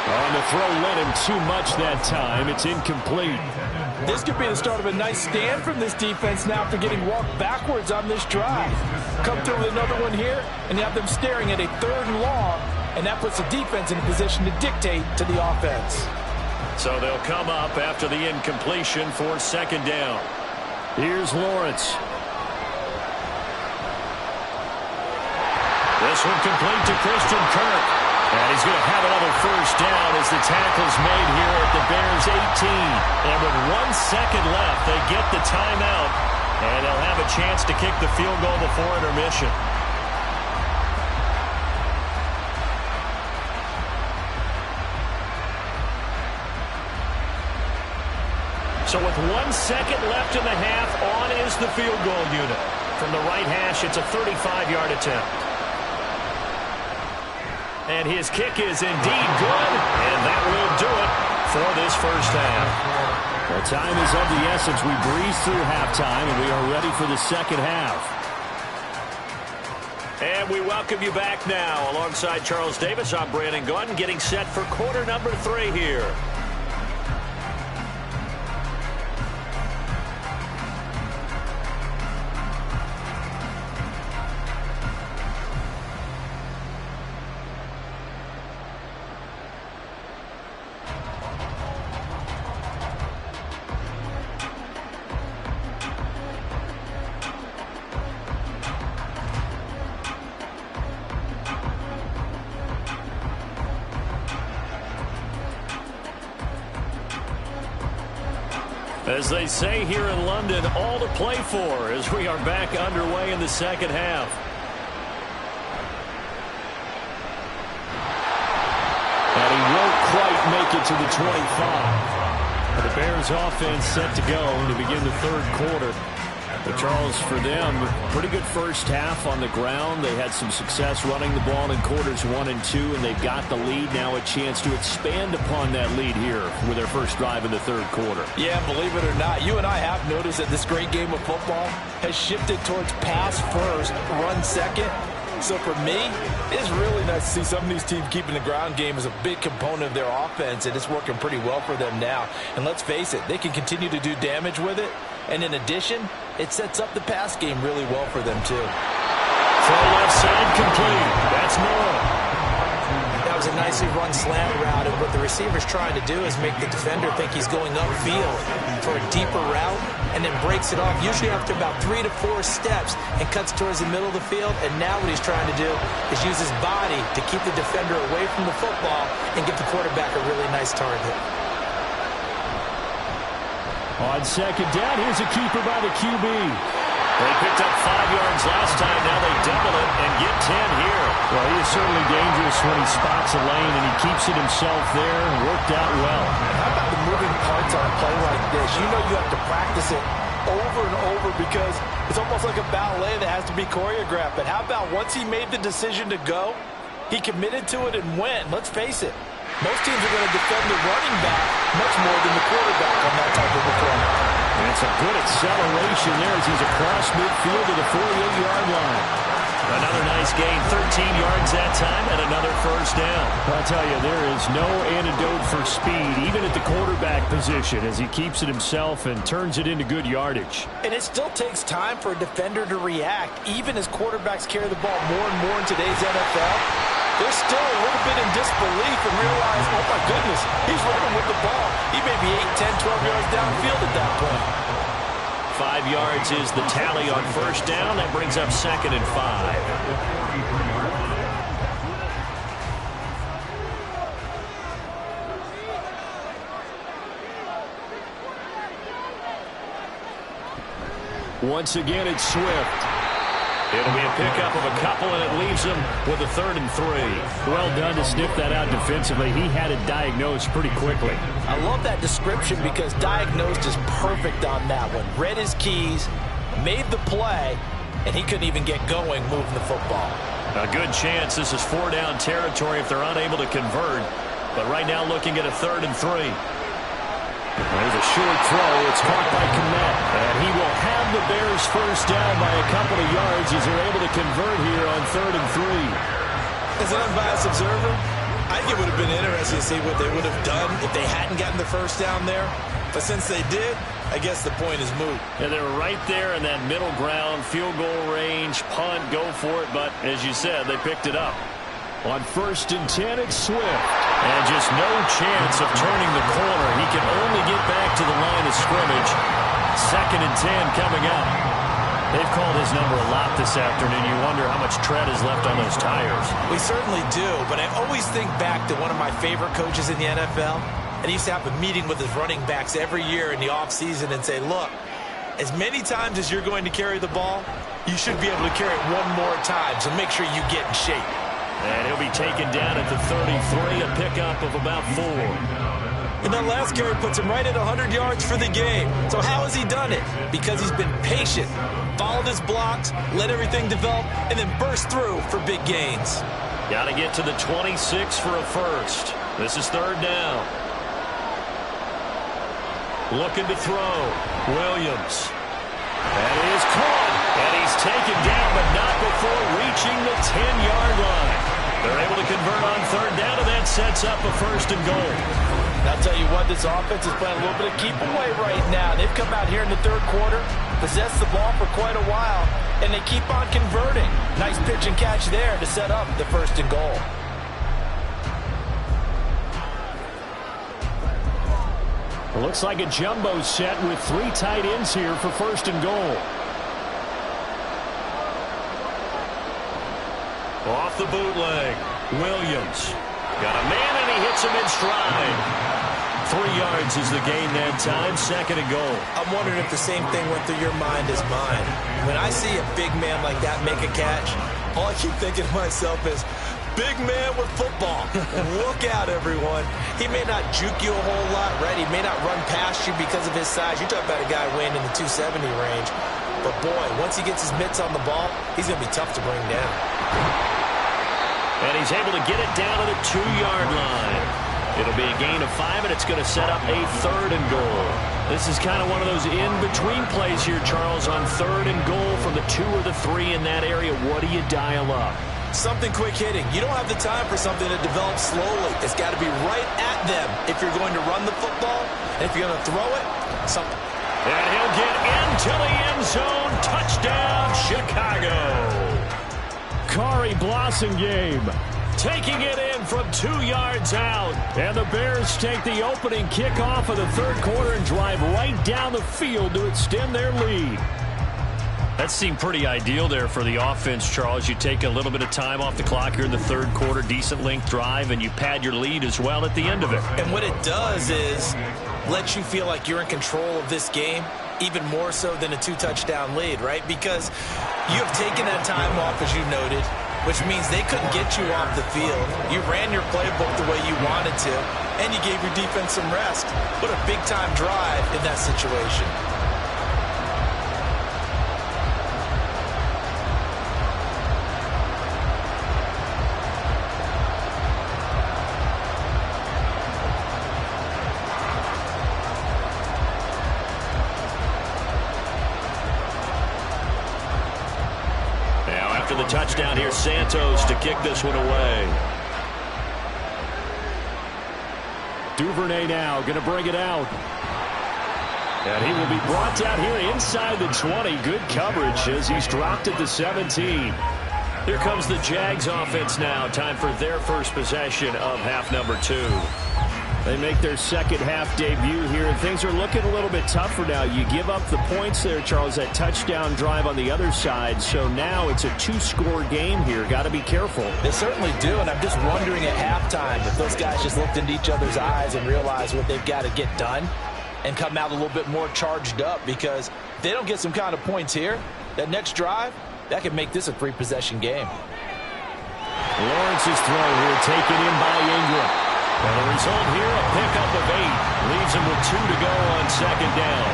On the throw, led him too much that time. It's incomplete. This could be the start of a nice stand from this defense now after getting walked backwards on this drive. Come through with another one here, and you have them staring at a 3rd and long, and that puts the defense in a position to dictate to the offense. So they'll come up after the incompletion for 2nd down. Here's Lawrence. This one complete to Christian Kirk. And he's going to have another first down as the tackle's made here at the Bears 18. And with 1 second left, they get the timeout. And they'll have a chance to kick the field goal before intermission. So with 1 second left in the half, on is the field goal unit. From the right hash, it's a 35-yard attempt. And his kick is indeed good, and that will do it for this first half. Well, time is of the essence. We breeze through halftime, and we are ready for the second half. And we welcome you back now. Alongside Charles Davis, I'm Brandon Gaudin, getting set for quarter number 3 here. As they say here in London, all to play for as we are back underway in the second half. And he won't quite make it to the 25. The Bears offense set to go to begin the third quarter. But Charles, for them, pretty good first half on the ground. They had some success running the ball in quarters 1 and 2, and they've got the lead. Now a chance to expand upon that lead here with their first drive in the third quarter. Yeah, believe it or not, you and I have noticed that this great game of football has shifted towards pass first, run second. So for me, it's really nice to see some of these teams keeping the ground game as a big component of their offense, and it's working pretty well for them now. And let's face it, they can continue to do damage with it. And in addition, it sets up the pass game really well for them, too. Throw left side complete. That's Moore. That was a nicely run slant route, and what the receiver's trying to do is make the defender think he's going upfield for a deeper route, and then breaks it off, usually after about 3 to 4 steps, and cuts towards the middle of the field. And now what he's trying to do is use his body to keep the defender away from the football and give the quarterback a really nice target. On second down, here's a keeper by the QB. They picked up 5 yards last time. Now they double it and get 10 here. Well, he is certainly dangerous when he spots a lane, and he keeps it himself there. Worked out well. How about the moving parts on a play like this? You know you have to practice it over and over because it's almost like a ballet that has to be choreographed. But how about once he made the decision to go, he committed to it and went. Let's face it, most teams are going to defend the running back much more than the quarterback on that type of deployment. And it's a good acceleration there as he's across midfield to the 48-yard line. Another nice gain, 13 yards that time, and another first down. I'll tell you, there is no antidote for speed, even at the quarterback position, as he keeps it himself and turns it into good yardage. And it still takes time for a defender to react, even as quarterbacks carry the ball more and more in today's NFL. They're still a little bit in disbelief and realize, oh my goodness, he's running with the ball. He may be 8, 10, 12 yards downfield at that point. 5 yards is the tally on first down. That brings up 2nd and 5. Once again, it's Swift. It'll be a pickup of a couple, and it leaves him with a 3rd and 3. Well done to sniff that out defensively. He had it diagnosed pretty quickly. I love that description because diagnosed is perfect on that one. Read his keys, made the play, and he couldn't even get going moving the football. A good chance this is 4-down territory if they're unable to convert. But right now looking at a 3rd and 3. There's a short throw. It's caught by Kmet. And he will have the Bears first down by a couple of yards as they're able to convert here on 3rd and 3. As an unbiased observer, I think it would have been interesting to see what they would have done if they hadn't gotten the first down there. But since they did, I guess the point is moot. Yeah, they were right there in that middle ground, field goal range, punt, go for it. But as you said, they picked it up. On 1st and 10, it's Swift. And just no chance of turning the corner. He can only get back to the line of scrimmage. 2nd and 10 coming up. They've called his number a lot this afternoon. You wonder how much tread is left on those tires. We certainly do, but I always think back to one of my favorite coaches in the NFL. And he used to have a meeting with his running backs every year in the offseason and say, look, as many times as you're going to carry the ball, you should be able to carry it one more time, so make sure you get in shape. And he'll be taken down at the 33, a pickup of about 4. And that last carry puts him right at 100 yards for the game. So how has he done it? Because he's been patient, followed his blocks, let everything develop, and then burst through for big gains. Got to get to the 26 for a first. This is 3rd down. Looking to throw. Williams. That is caught. And he's taken down, but not before reaching the 10-yard line. They're able to convert on 3rd down, and that sets up a 1st and goal. And I'll tell you what, this offense is playing a little bit of keep away right now. They've come out here in the 3rd quarter, possessed the ball for quite a while, and they keep on converting. Nice pitch and catch there to set up the 1st and goal. It looks like a jumbo set with 3 tight ends here for 1st and goal. Off the bootleg, Williams. Got a man, and he hits him in stride. 3 yards is the gain that time. 2nd and goal. I'm wondering if the same thing went through your mind as mine. When I see a big man like that make a catch, all I keep thinking to myself is, big man with football. Look out, everyone. He may not juke you a whole lot, right? He may not run past you because of his size. You talk about a guy weighing in the 270 range. But, boy, once he gets his mitts on the ball, he's going to be tough to bring down. And he's able to get it down to the 2-yard line. It'll be a gain of 5, and it's going to set up a 3rd and goal. This is kind of one of those in-between plays here, Charles, on 3rd and goal from the 2 or the 3 in that area. What do you dial up? Something quick hitting. You don't have the time for something to develop slowly. It's got to be right at them if you're going to run the football. And if you're going to throw it, something. And he'll get into the end zone. Touchdown, Chicago. Kari Blossingame Taking it in from 2 yards out. And the Bears take the opening kickoff of the 3rd quarter and drive right down the field to extend their lead. That seemed pretty ideal there for the offense, Charles. You take a little bit of time off the clock here in the 3rd quarter, decent length drive, and you pad your lead as well at the end of it. And what it does is let you feel like you're in control of this game, even more so than a 2-touchdown lead, right? Because you have taken that time off, as you noted, which means they couldn't get you off the field. You ran your playbook the way you wanted to, and you gave your defense some rest. What a big-time drive in that situation. The touchdown here, Santos to kick this one away. Duvernay now going to bring it out. And he will be brought down here inside the 20. Good coverage as he's dropped at the 17. Here comes the Jags offense now. Time for their first possession of half number 2. They make their second half debut here, and things are looking a little bit tougher now. You give up the points there, Charles, that touchdown drive on the other side. So now it's a 2-score game here. Got to be careful. They certainly do, and I'm just wondering at halftime if those guys just looked into each other's eyes and realized what they've got to get done and come out a little bit more charged up, because if they don't get some kind of points here, that next drive, that could make this a 3-possession game. Lawrence's throw here taken in by Ingram. And the result here, a pickup of 8. Leaves him with 2 to go on 2nd down.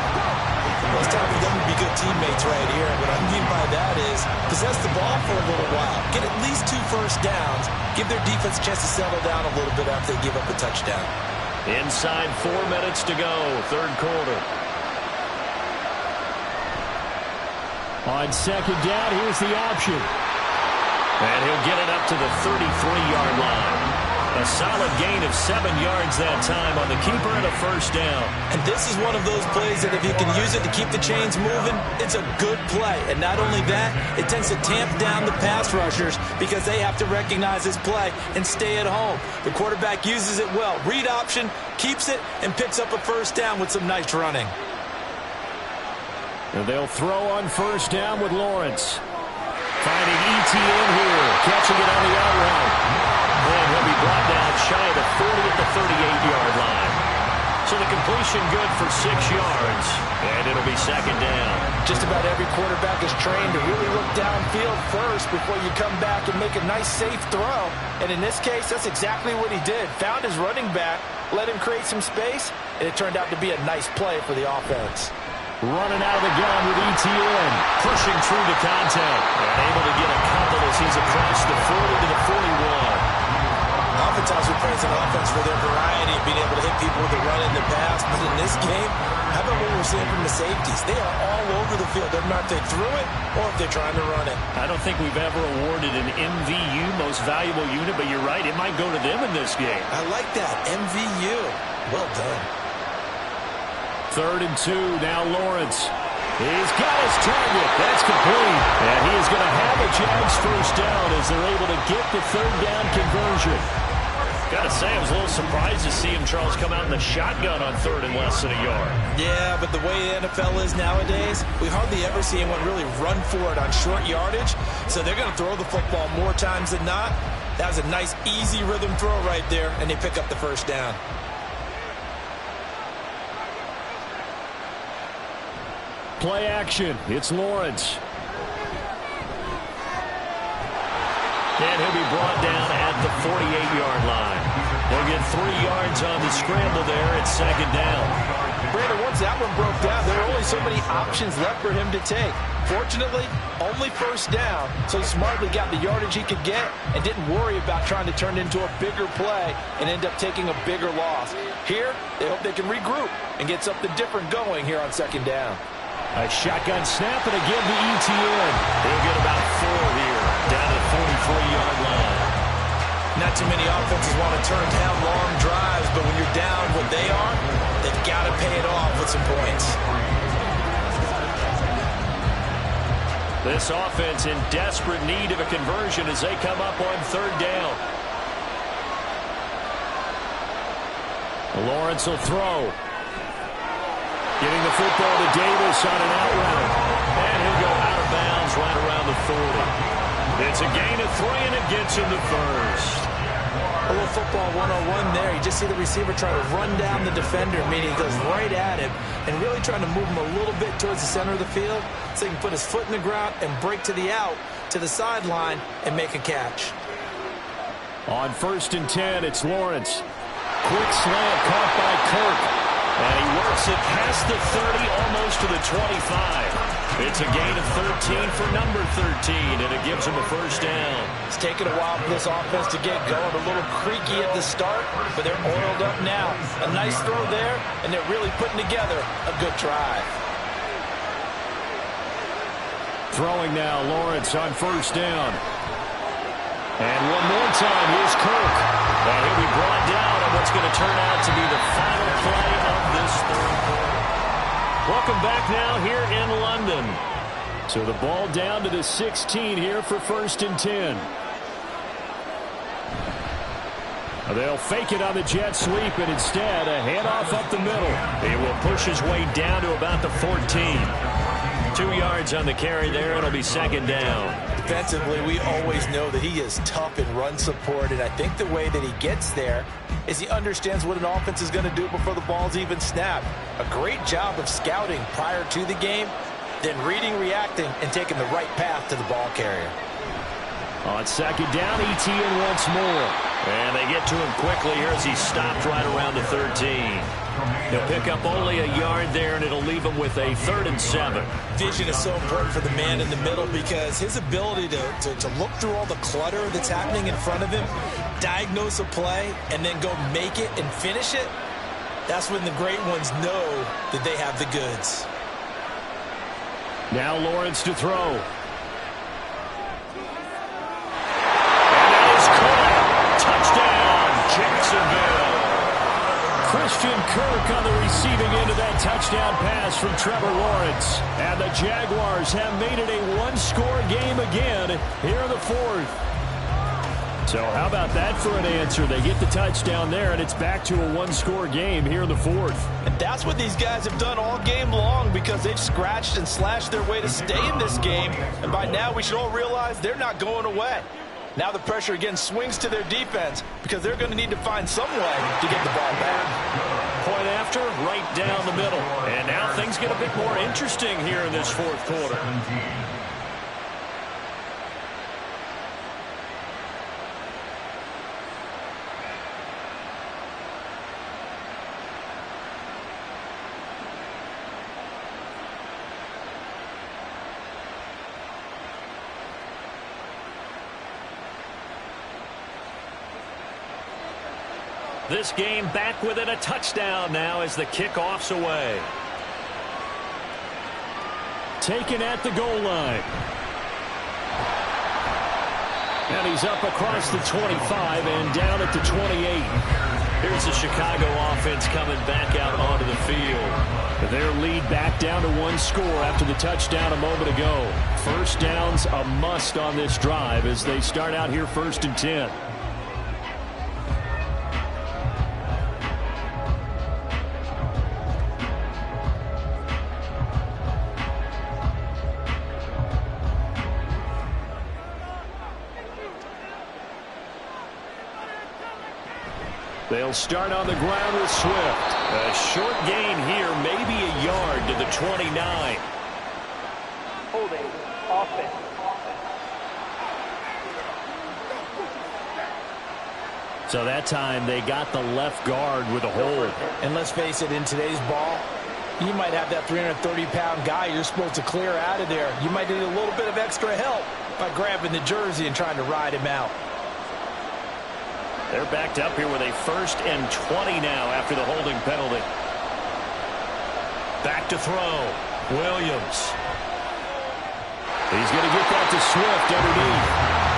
Well, it's time for them to be good teammates right here. What I mean by that is possess the ball for a little while. Get at least 2 first downs. Give their defense a chance to settle down a little bit after they give up a touchdown. Inside 4 minutes to go, 3rd quarter. On 2nd down, here's the option. And he'll get it up to the 33-yard line. A solid gain of 7 yards that time on the keeper and a first down. And this is one of those plays that if you can use it to keep the chains moving, it's a good play. And not only that, it tends to tamp down the pass rushers because they have to recognize this play and stay at home. The quarterback uses it well. Read option, keeps it, and picks up a first down with some nice running. And they'll throw on first down with Lawrence. Finding ETN here, catching it on the out route. And he'll be brought down shy of the 40 at the 38-yard line. So the completion good for 6 yards, and it'll be 2nd down. Just about every quarterback is trained to really look downfield first before you come back and make a nice, safe throw. And in this case, that's exactly what he did. Found his running back, let him create some space, and it turned out to be a nice play for the offense. Running out of the gun with ETN. Pushing through the contact. And able to get a couple as he's across the 40 to the 41. Oftentimes we praise an offense for their variety of being able to hit people with the run and the pass. But in this game, how about what we're seeing from the safeties? They are all over the field. Doesn't matter if they threw it or if they're trying to run it. I don't think we've ever awarded an MVU, most valuable unit, but you're right, it might go to them in this game. I like that, MVU. Well done. 3rd and 2, now Lawrence. He's got his target. That's complete. And he is going to have a Jags first down as they're able to get the 3rd down conversion. Got to say, I was a little surprised to see him, Charles, come out in the shotgun on 3rd and less than a yard. Yeah, but the way the NFL is nowadays, we hardly ever see anyone really run for it on short yardage. So they're going to throw the football more times than not. That was a nice, easy rhythm throw right there, and they pick up the first down. play action. It's Lawrence. And he'll be brought down at the 48-yard line. He'll get 3 yards on the scramble there at second down. Brandon, once that one broke down, there were only so many options left for him to take. Fortunately, only first down, so he smartly got the yardage he could get and didn't worry about trying to turn it into a bigger play and end up taking a bigger loss. Here, they hope they can regroup and get something different going here on second down. A shotgun snap and again to ETN. He'll get about 4 here, down to the 43-yard line. Not too many offenses want to turn down long drives, but when you're down what they are, they've got to pay it off with some points. This offense in desperate need of a conversion as they come up on third down. Lawrence will throw. Getting the football to Davis on an out route. And he'll go out of bounds right around the 40. It's a gain of 3, and it gets him to first. A little football 101 there. You just see the receiver try to run down the defender, meaning he goes right at him and really trying to move him a little bit towards the center of the field so he can put his foot in the ground and break to the out, to the sideline, and make a catch. On 1st and 10, it's Lawrence. Quick slant caught by Kirk. And he works it past the 30, almost to the 25. It's a gain of 13 for number 13, and it gives him a first down. It's taken a while for this offense to get going. A little creaky at the start, but they're oiled up now. A nice throw there, and they're really putting together a good drive. Throwing now, Lawrence on 1st down. And one more time, here's Kirk. And he'll be brought down on what's going to turn out to be the final play of this third quarter. Welcome back now here in London. So the ball down to the 16 here for 1st and 10. They'll fake it on the jet sweep, and instead a handoff up the middle. He will push his way down to about the 14. 2 yards on the carry there, and it'll be second down. Defensively, we always know that he is tough in run support, and I think the way that he gets there is he understands what an offense is going to do before the ball's even snapped. A great job of scouting prior to the game, then reading, reacting, and taking the right path to the ball carrier. On second down, ETN once more. And they get to him quickly here as he's stopped right around the 13. He'll pick up only a yard there, and it'll leave him with a 3rd and 7. Vision is so important for the man in the middle because his ability to look through all the clutter that's happening in front of him, diagnose a play, and then go make it and finish it, that's when the great ones know that they have the goods. Now Lawrence to throw. Touchdown, Jacksonville. Christian Kirk on the receiving end of that touchdown pass from Trevor Lawrence. And the Jaguars have made it a one-score game again here in the 4th. So how about that for an answer? They get the touchdown there, and it's back to a one-score game here in the 4th. And that's what these guys have done all game long because they've scratched and slashed their way to stay in this game. And by now we should all realize they're not going away. Now the pressure again swings to their defense because they're going to need to find some way to get the ball back. Point after, right down the middle. And now things get a bit more interesting here in this 4th quarter. This game back within a touchdown now as the kickoff's away. Taken at the goal line. And he's up across the 25 and down at the 28. Here's the Chicago offense coming back out onto the field. Their lead back down to one score after the touchdown a moment ago. First down's a must on this drive as they start out here 1st and 10. They'll start on the ground with Swift. A short gain here, maybe a yard to the 29. holding offense. So that time they got the left guard with a hold. And let's face it, in today's ball, you might have that 330-pound guy you're supposed to clear out of there. You might need a little bit of extra help by grabbing the jersey and trying to ride him out. They're backed up here with a 1st and 20 now after the holding penalty. Back to throw. Williams. He's going to get that to Swift underneath.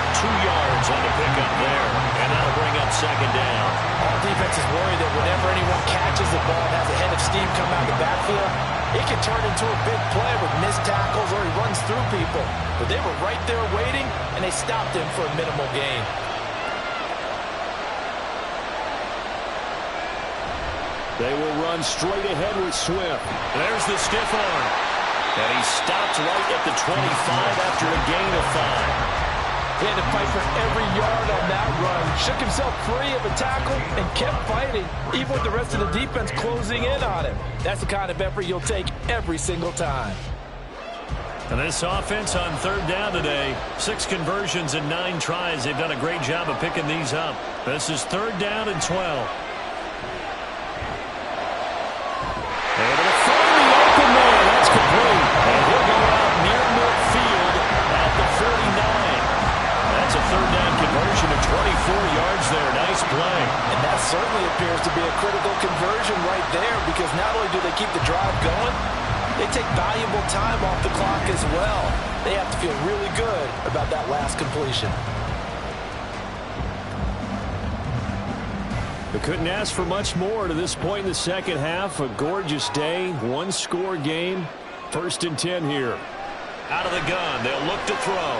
2 yards on the pickup there, and that'll bring up 2nd down. All defenses worry that whenever anyone catches the ball and has a head of steam come out of the backfield, it can turn into a big play with missed tackles or he runs through people. But they were right there waiting, and they stopped him for a minimal gain. They will run straight ahead with Swift. There's the stiff arm. And he stopped right at the 25 after a gain of 5. He had to fight for every yard on that run. Shook himself free of a tackle and kept fighting, even with the rest of the defense closing in on him. That's the kind of effort you'll take every single time. And this offense on 3rd down today, 6 conversions and 9 tries. They've done a great job of picking these up. This is 3rd down and 12. Able to find the open man. That's complete. And he'll go out near midfield at the 49. That's a 3rd down conversion of 24 yards there. Nice play. And that certainly appears to be a critical conversion right there, because not only do they keep the drive going, they take valuable time off the clock as well. They have to feel really good about that last completion. They couldn't ask for much more to this point in the 2nd half. A gorgeous day, 1-score game. 1st and 10 here. Out of the gun, they'll look to throw.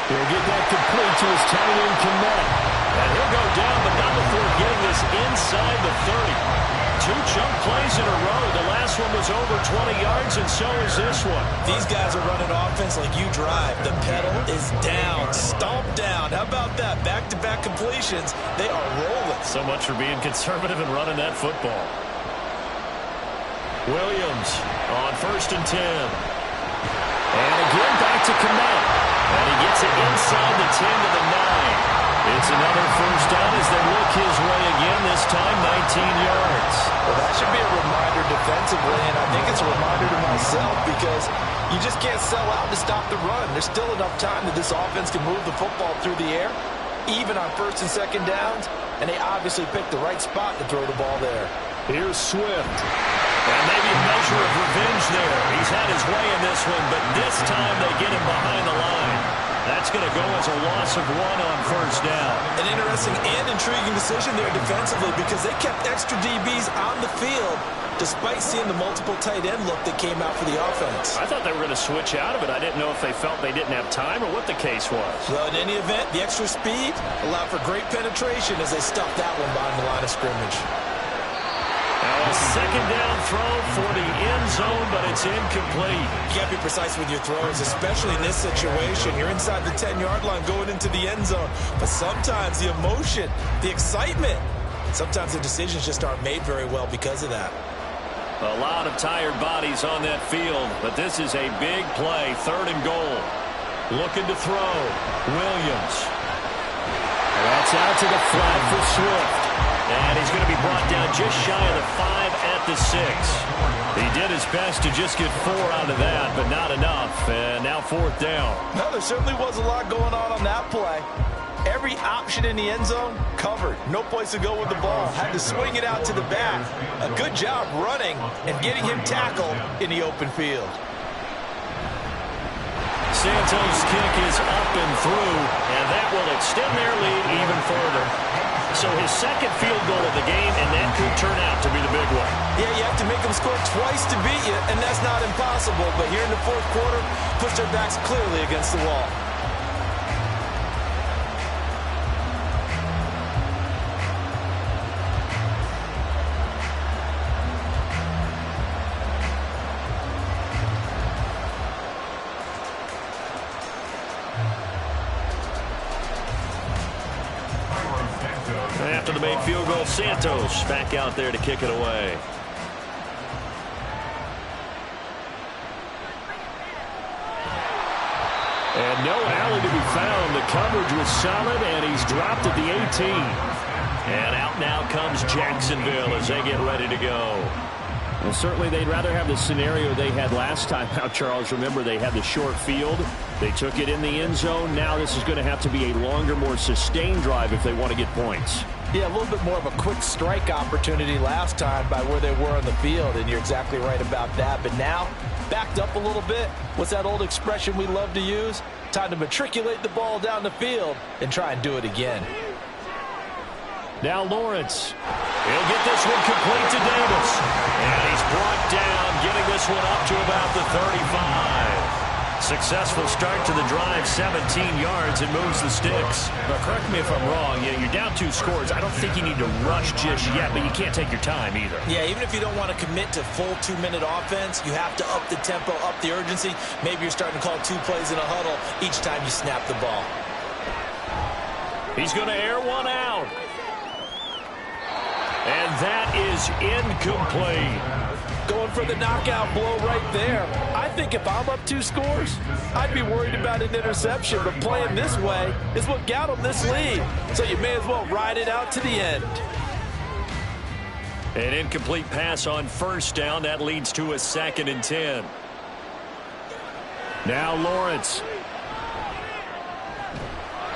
He'll get that complete to his tight end, Kmet. And he'll go down, but not before getting this inside the 30. 2 chunk plays in a row. The last one was over 20 yards, and so is this one. These guys are running offense like you drive. The pedal is down, stomped down. How about that? Back-to-back completions. They are rolling. So much for being conservative and running that football. Williams on 1st and 10. And again back to Kmet. And he gets it inside the 10 to the 9. It's another 1st down as they look his way again, this time 19 yards. Well, that should be a reminder defensively, and I think it's a reminder to myself, because you just can't sell out to stop the run. There's still enough time that this offense can move the football through the air, even on 1st and 2nd downs, and they obviously picked the right spot to throw the ball there. Here's Swift. And maybe a measure of revenge there. He's had his way in this one, but this time they get him behind the line. That's going to go as a loss of 1 on 1st down. An interesting and intriguing decision there defensively, because they kept extra DBs on the field despite seeing the multiple tight end look that came out for the offense. I thought they were going to switch out of it. I didn't know if they felt they didn't have time or what the case was. Well, in any event, the extra speed allowed for great penetration as they stuffed that one behind the line of scrimmage. Now a 2nd down throw for the end zone, but it's incomplete. You can't be precise with your throws, especially in this situation. You're inside the 10-yard line going into the end zone. But sometimes the emotion, the excitement, sometimes the decisions just aren't made very well because of that. A lot of tired bodies on that field, but this is a big play, 3rd and goal. Looking to throw. Williams. That's out to the flat for Swift. And he's going to be brought down just shy of the 5 at the 6. He did his best to just get 4 out of that, but not enough. And now 4th down. No, there certainly was a lot going on that play. Every option in the end zone covered. No place to go with the ball. Had to swing it out to the back. A good job running and getting him tackled in the open field. Santos' kick is up and through, and that will extend their lead even further. So his 2nd field goal of the game, and that could turn out to be the big one. Yeah, you have to make them score twice to beat you, and that's not impossible. But here in the 4th quarter, push their backs clearly against the wall. After the made field goal, Santos back out there to kick it away. And no alley to be found. The coverage was solid, and he's dropped at the 18. And out now comes Jacksonville as they get ready to go. Well, certainly they'd rather have the scenario they had last time out, Charles. Remember, they had the short field. They took it in the end zone. Now this is going to have to be a longer, more sustained drive if they want to get points. Yeah, a little bit more of a quick strike opportunity last time by where they were on the field, and you're exactly right about that. But now, backed up a little bit. What's that old expression we love to use? Time to matriculate the ball down the field and try and do it again. Now Lawrence. He'll get this one complete to Davis. And he's brought down, getting this one up to about the 35. Successful start to the drive, 17 yards, and moves the sticks. Now, correct me if I'm wrong. You're down 2 scores. I don't think you need to rush just yet, but you can't take your time either. Yeah, even if you don't want to commit to full 2-minute offense, you have to up the tempo, up the urgency. Maybe you're starting to call 2 plays in a huddle each time you snap the ball. He's going to air one out. And that is incomplete. Going for the knockout blow right there. I think if I'm up 2 scores, I'd be worried about an interception. But playing this way is what got them this lead. So you may as well ride it out to the end. An incomplete pass on first down. That leads to a 2nd and 10. Now Lawrence.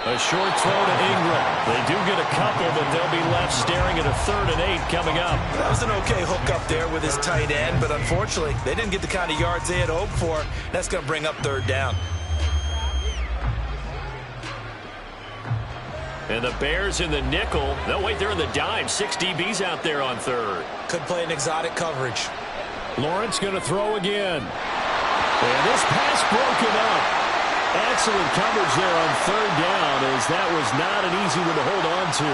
A short throw to Ingram. They do get a couple, but they'll be left staring at a 3rd and 8 coming up. That was an okay hook up there with his tight end, but unfortunately, they didn't get the kind of yards they had hoped for. That's going to bring up 3rd down. And the Bears in the nickel. No, wait, they're in the dime. 6 DBs out there on 3rd. Could play an exotic coverage. Lawrence going to throw again. And this pass broken up. Excellent coverage there on 3rd down, as that was not an easy one to hold on to.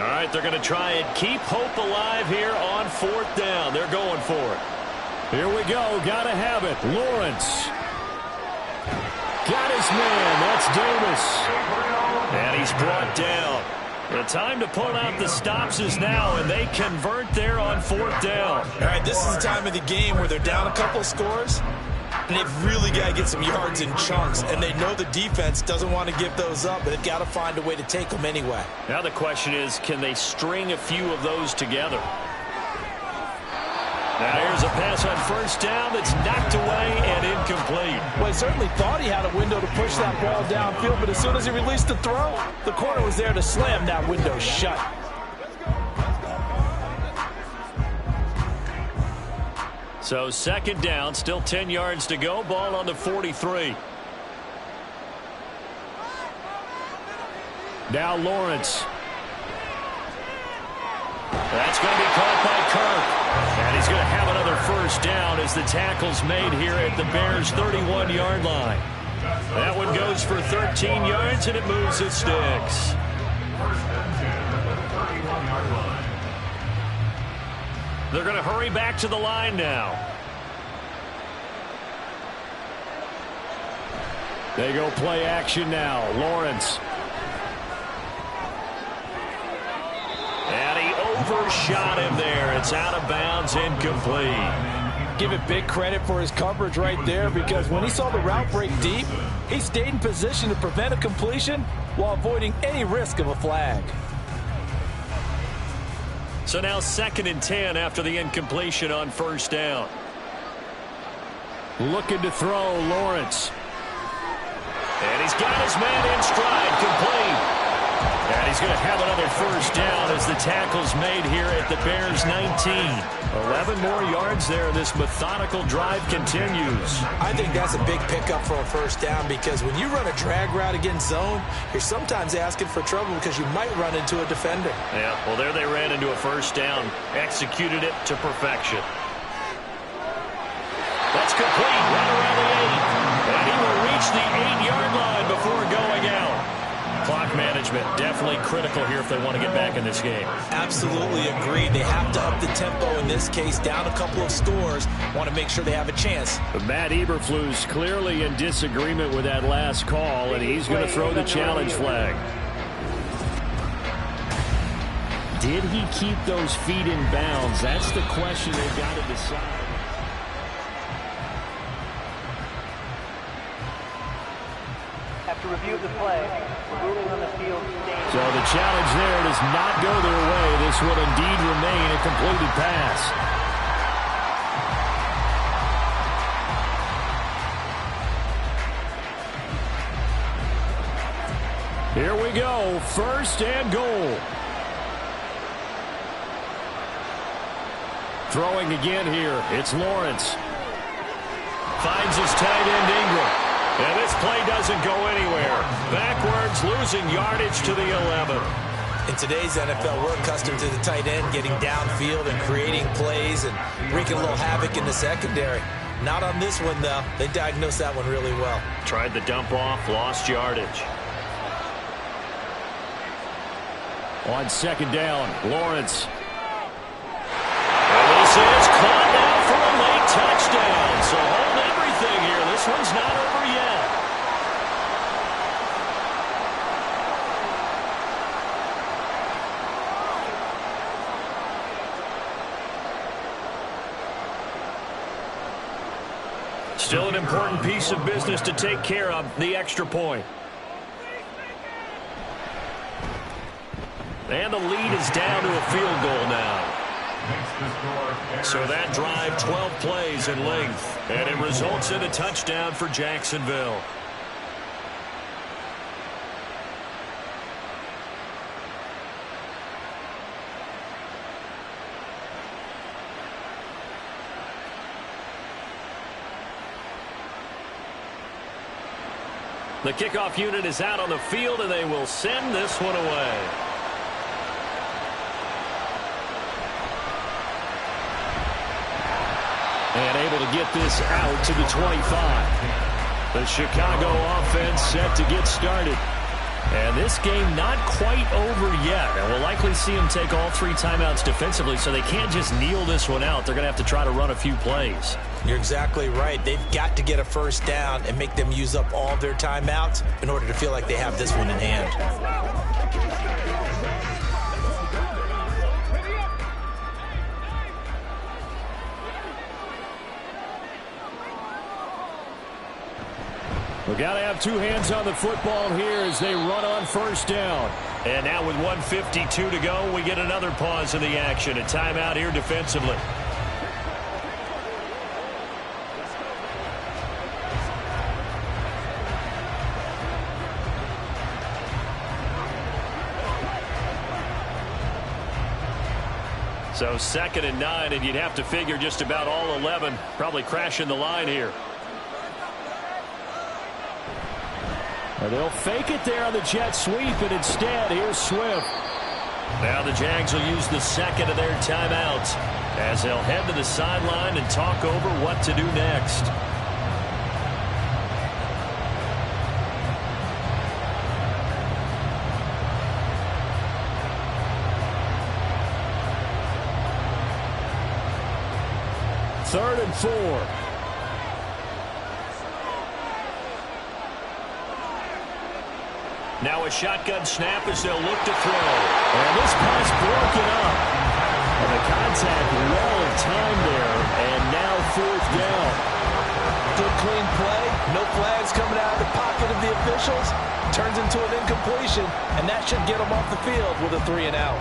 All right, they're going to try and keep hope alive here on 4th down. They're going for it. Here we go. Got to have it. Lawrence. Got his man. That's Davis. And he's brought down. The time to pull out the stops is now, and they convert there on 4th down. All right, this is the time of the game where they're down a couple scores, and they've really got to get some yards in chunks, and they know the defense doesn't want to give those up, but they've got to find a way to take them anyway. Now the question is, can they string a few of those together? Now here's a pass on 1st down that's knocked away and incomplete. Well, he certainly thought he had a window to push that ball downfield, but as soon as he released the throw, the corner was there to slam that window shut. So 2nd down, still 10 yards to go. Ball on the 43. Now Lawrence. That's going to be caught by Kirk. And he's going to have another 1st down as the tackle's made here at the Bears' 31-yard line. That one goes for 13 yards, and it moves the sticks. They're going to hurry back to the line now. They go play action now. Lawrence. And he overshot him there. It's out of bounds, incomplete. Give it big credit for his coverage right there, because when he saw the route break deep, he stayed in position to prevent a completion while avoiding any risk of a flag. So now 2nd and 10 after the incompletion on 1st down. Looking to throw, Lawrence. And he's got his man in stride, complete. And he's going to have another 1st down as the tackle's made here at the Bears' 19. 11 more yards there. This methodical drive continues. I think that's a big pickup for a 1st down, because when you run a drag route against zone, you're sometimes asking for trouble because you might run into a defender. Yeah, well, there they ran into a 1st down, executed it to perfection. That's complete, right around the 8. And he will reach the 8-yard line before going out. Clock management management definitely critical here if they want to get back in this game. Absolutely agreed. They have to up the tempo in this case, down a couple of scores. Want to make sure they have a chance. But Matt Eberflus clearly in disagreement with that last call, and he's going to throw the challenge flag. Did he keep those feet in bounds? That's the question they've got to decide. After review of the play, ruling on the field stands. So the challenge there does not go their way. This will indeed remain a completed pass. Here we go, 1st and goal. Throwing again here, it's Lawrence. Finds his tight end Ingram. And this play doesn't go anywhere. Backwards, losing yardage to the 11. In today's NFL, we're accustomed to the tight end getting downfield and creating plays and wreaking a little havoc in the secondary. Not on this one, though. They diagnosed that one really well. Tried the dump off, lost yardage. On 2nd down, Lawrence. And this is caught now for a late touchdown. So hold everything here. This one's not over yet. Still an important piece of business to take care of, the extra point. And the lead is down to a field goal now. So that drive, 12 plays in length, and it results in a touchdown for Jacksonville. The kickoff unit is out on the field, and they will send this one away. And able to get this out to the 25. The Chicago offense set to get started. And this game not quite over yet. And we'll likely see them take all 3 timeouts defensively, so they can't just kneel this one out. They're going to have to try to run a few plays. You're exactly right. They've got to get a 1st down and make them use up all their timeouts in order to feel like they have this one in hand. We've got to have 2 hands on the football here as they run on 1st down. And now with 1:52 to go, we get another pause in the action. A timeout here defensively. So 2nd and 9, and you'd have to figure just about all 11 probably crashing the line here. They'll fake it there on the jet sweep, and instead, here's Swift. Now the Jags will use the 2nd of their timeouts as they'll head to the sideline and talk over what to do next. Third and 4. Now a shotgun snap as they'll look to throw. And this pass broken up. And the contact well in time there. And now 4th down. Good clean play. No flags coming out of the pocket of the officials. Turns into an incompletion. And that should get them off the field with a 3 and out.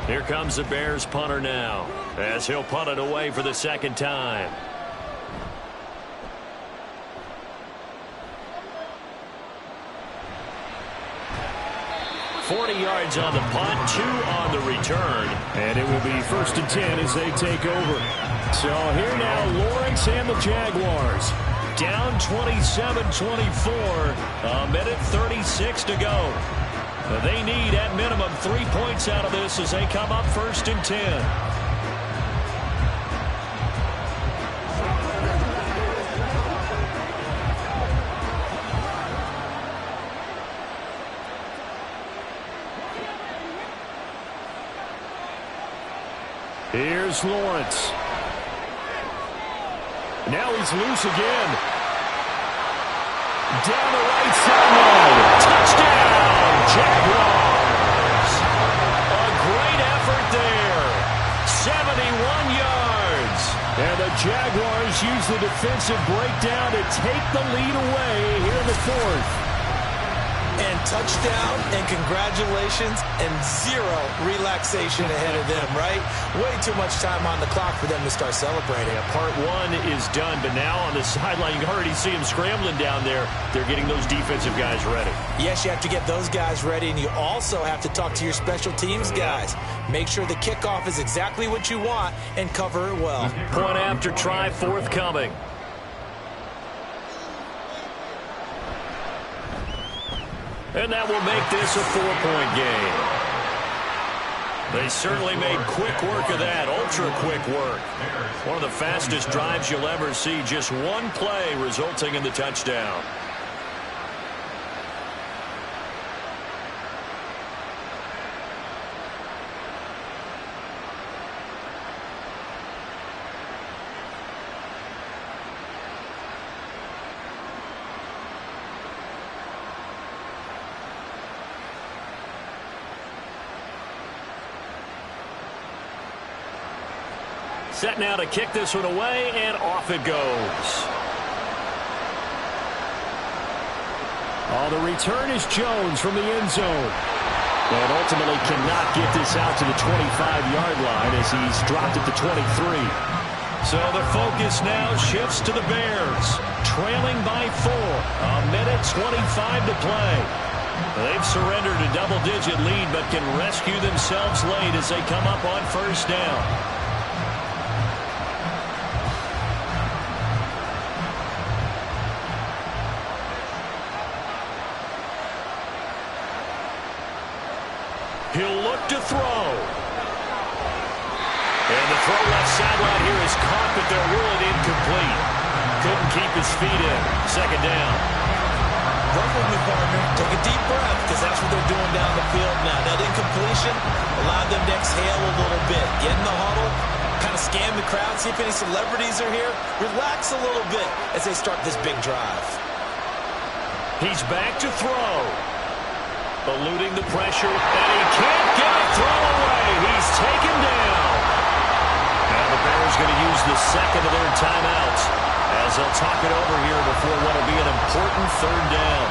Here comes the Bears punter now as he'll punt it away for the 2nd time. 40 yards on the punt, 2 on the return. And it will be 1st and 10 as they take over. So here now, Lawrence and the Jaguars. Down 27-24, a minute 36 to go. They need, at minimum, 3 points out of this as they come up 1st and 10. Here's Lawrence. Now he's loose again. Down the right sideline. Touchdown, Jaguars. A great effort there. 71 yards. And the Jaguars use the defensive breakdown to take the lead away here in the fourth. And touchdown, and congratulations, and zero relaxation ahead of them, right? Way too much time on the clock for them to start celebrating. Yeah, part one is done, but now on the sideline, you can already see them scrambling down there. They're getting those defensive guys ready. Yes, you have to get those guys ready, and you also have to talk to your special teams guys. Make sure the kickoff is exactly what you want and cover it well. Point after try forthcoming. And that will make this a 4-point game. They certainly made quick work of that, ultra-quick work. One of the fastest drives you'll ever see, just one play resulting in the touchdown. Set now to kick this one away, and off it goes. Oh, the return is Jones from the end zone. And ultimately cannot get this out to the 25-yard line as he's dropped at the 23. So the focus now shifts to the Bears, trailing by 4. A minute 25 to play. They've surrendered a double-digit lead, but can rescue themselves late as they come up on first down. He'll look to throw. And the throw left sideline here is caught, but they'll rule it incomplete. Couldn't keep his feet in. Second down. Run with me, partner. Take a deep breath, because that's what they're doing down the field now. That incompletion allowed them to exhale a little bit. Get in the huddle, kind of scan the crowd, see if any celebrities are here. Relax a little bit as they start this big drive. He's back to throw. Eluding the pressure, and he can't get a throw away. He's taken down. Now the Bears going to use the second of their timeouts as they'll talk it over here before what will be an important third down.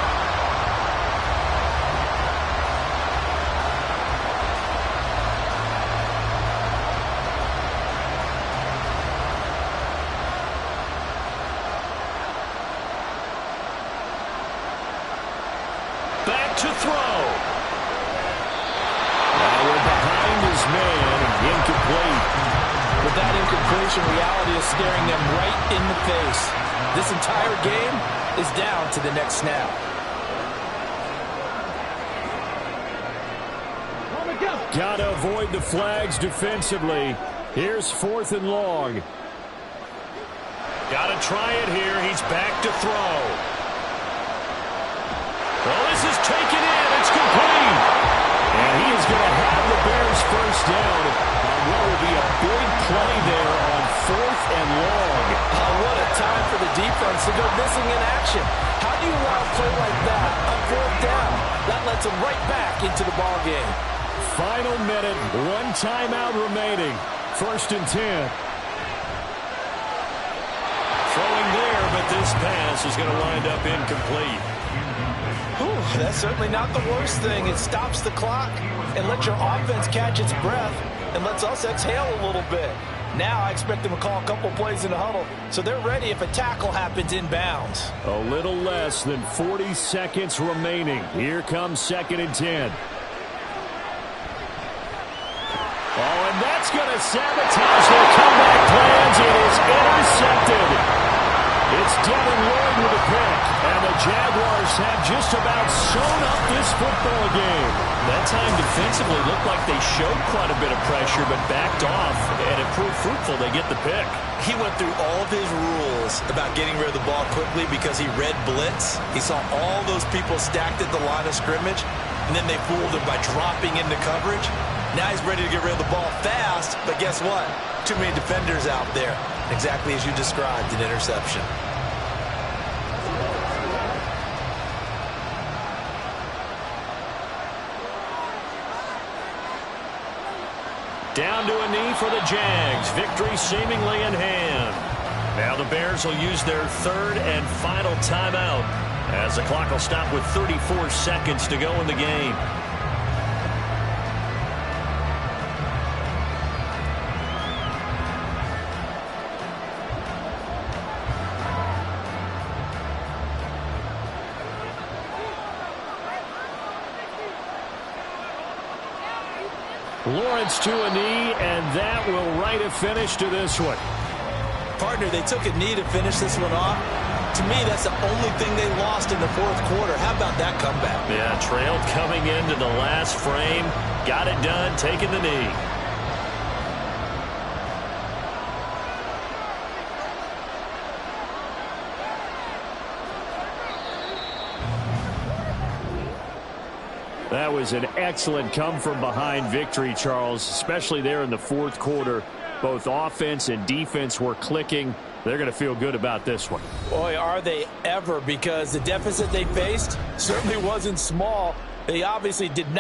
Back to throw. Now we're behind his man. Incomplete. But that incompletion reality is staring them right in the face. This entire game is down to the next snap. Got to avoid the flags defensively. Here's 4th and long. Got to try it here. He's back to throw. Well, this is taken in. It's complete. And he is going to have the Bears first down on what will be a big play there on 4th and long. Oh, what a time for the defense to go missing in action. How do you allow a play like that on 4th down? That lets them right back into the ball game. Final minute, one timeout remaining. 1st and 10. Throwing there, but this pass is going to wind up incomplete. Ooh, that's certainly not the worst thing. It stops the clock and lets your offense catch its breath and lets us exhale a little bit. Now I expect them to call a couple plays in the huddle, so they're ready if a tackle happens inbounds. A little less than 40 seconds remaining. Here comes 2nd and 10. Oh, and that's going to sabotage their comeback plans. It is intercepted. It's Devin Lloyd with a pick, and the Jaguars have just about sewn up this football game. That time defensively looked like they showed quite a bit of pressure, but backed off, and it proved fruitful. They get the pick. He went through all of his rules about getting rid of the ball quickly because he read blitz. He saw all those people stacked at the line of scrimmage, and then they fooled him by dropping into coverage. Now he's ready to get rid of the ball fast, but guess what? Too many defenders out there. Exactly as you described, an interception. Down to a knee for the Jags. Victory seemingly in hand. Now the Bears will use their third and final timeout as the clock will stop with 34 seconds to go in the game. Lawrence to a knee, and that will write a finish to this one. Partner, they took a knee to finish this one off. To me, that's the only thing they lost in the fourth quarter. How about that comeback? Yeah, trailed coming into the last frame. Got it done, taking the knee. That was an excellent come-from-behind victory, Charles, especially there in the fourth quarter. Both offense and defense were clicking. They're going to feel good about this one. Boy, are they ever, because the deficit they faced certainly wasn't small. They obviously did not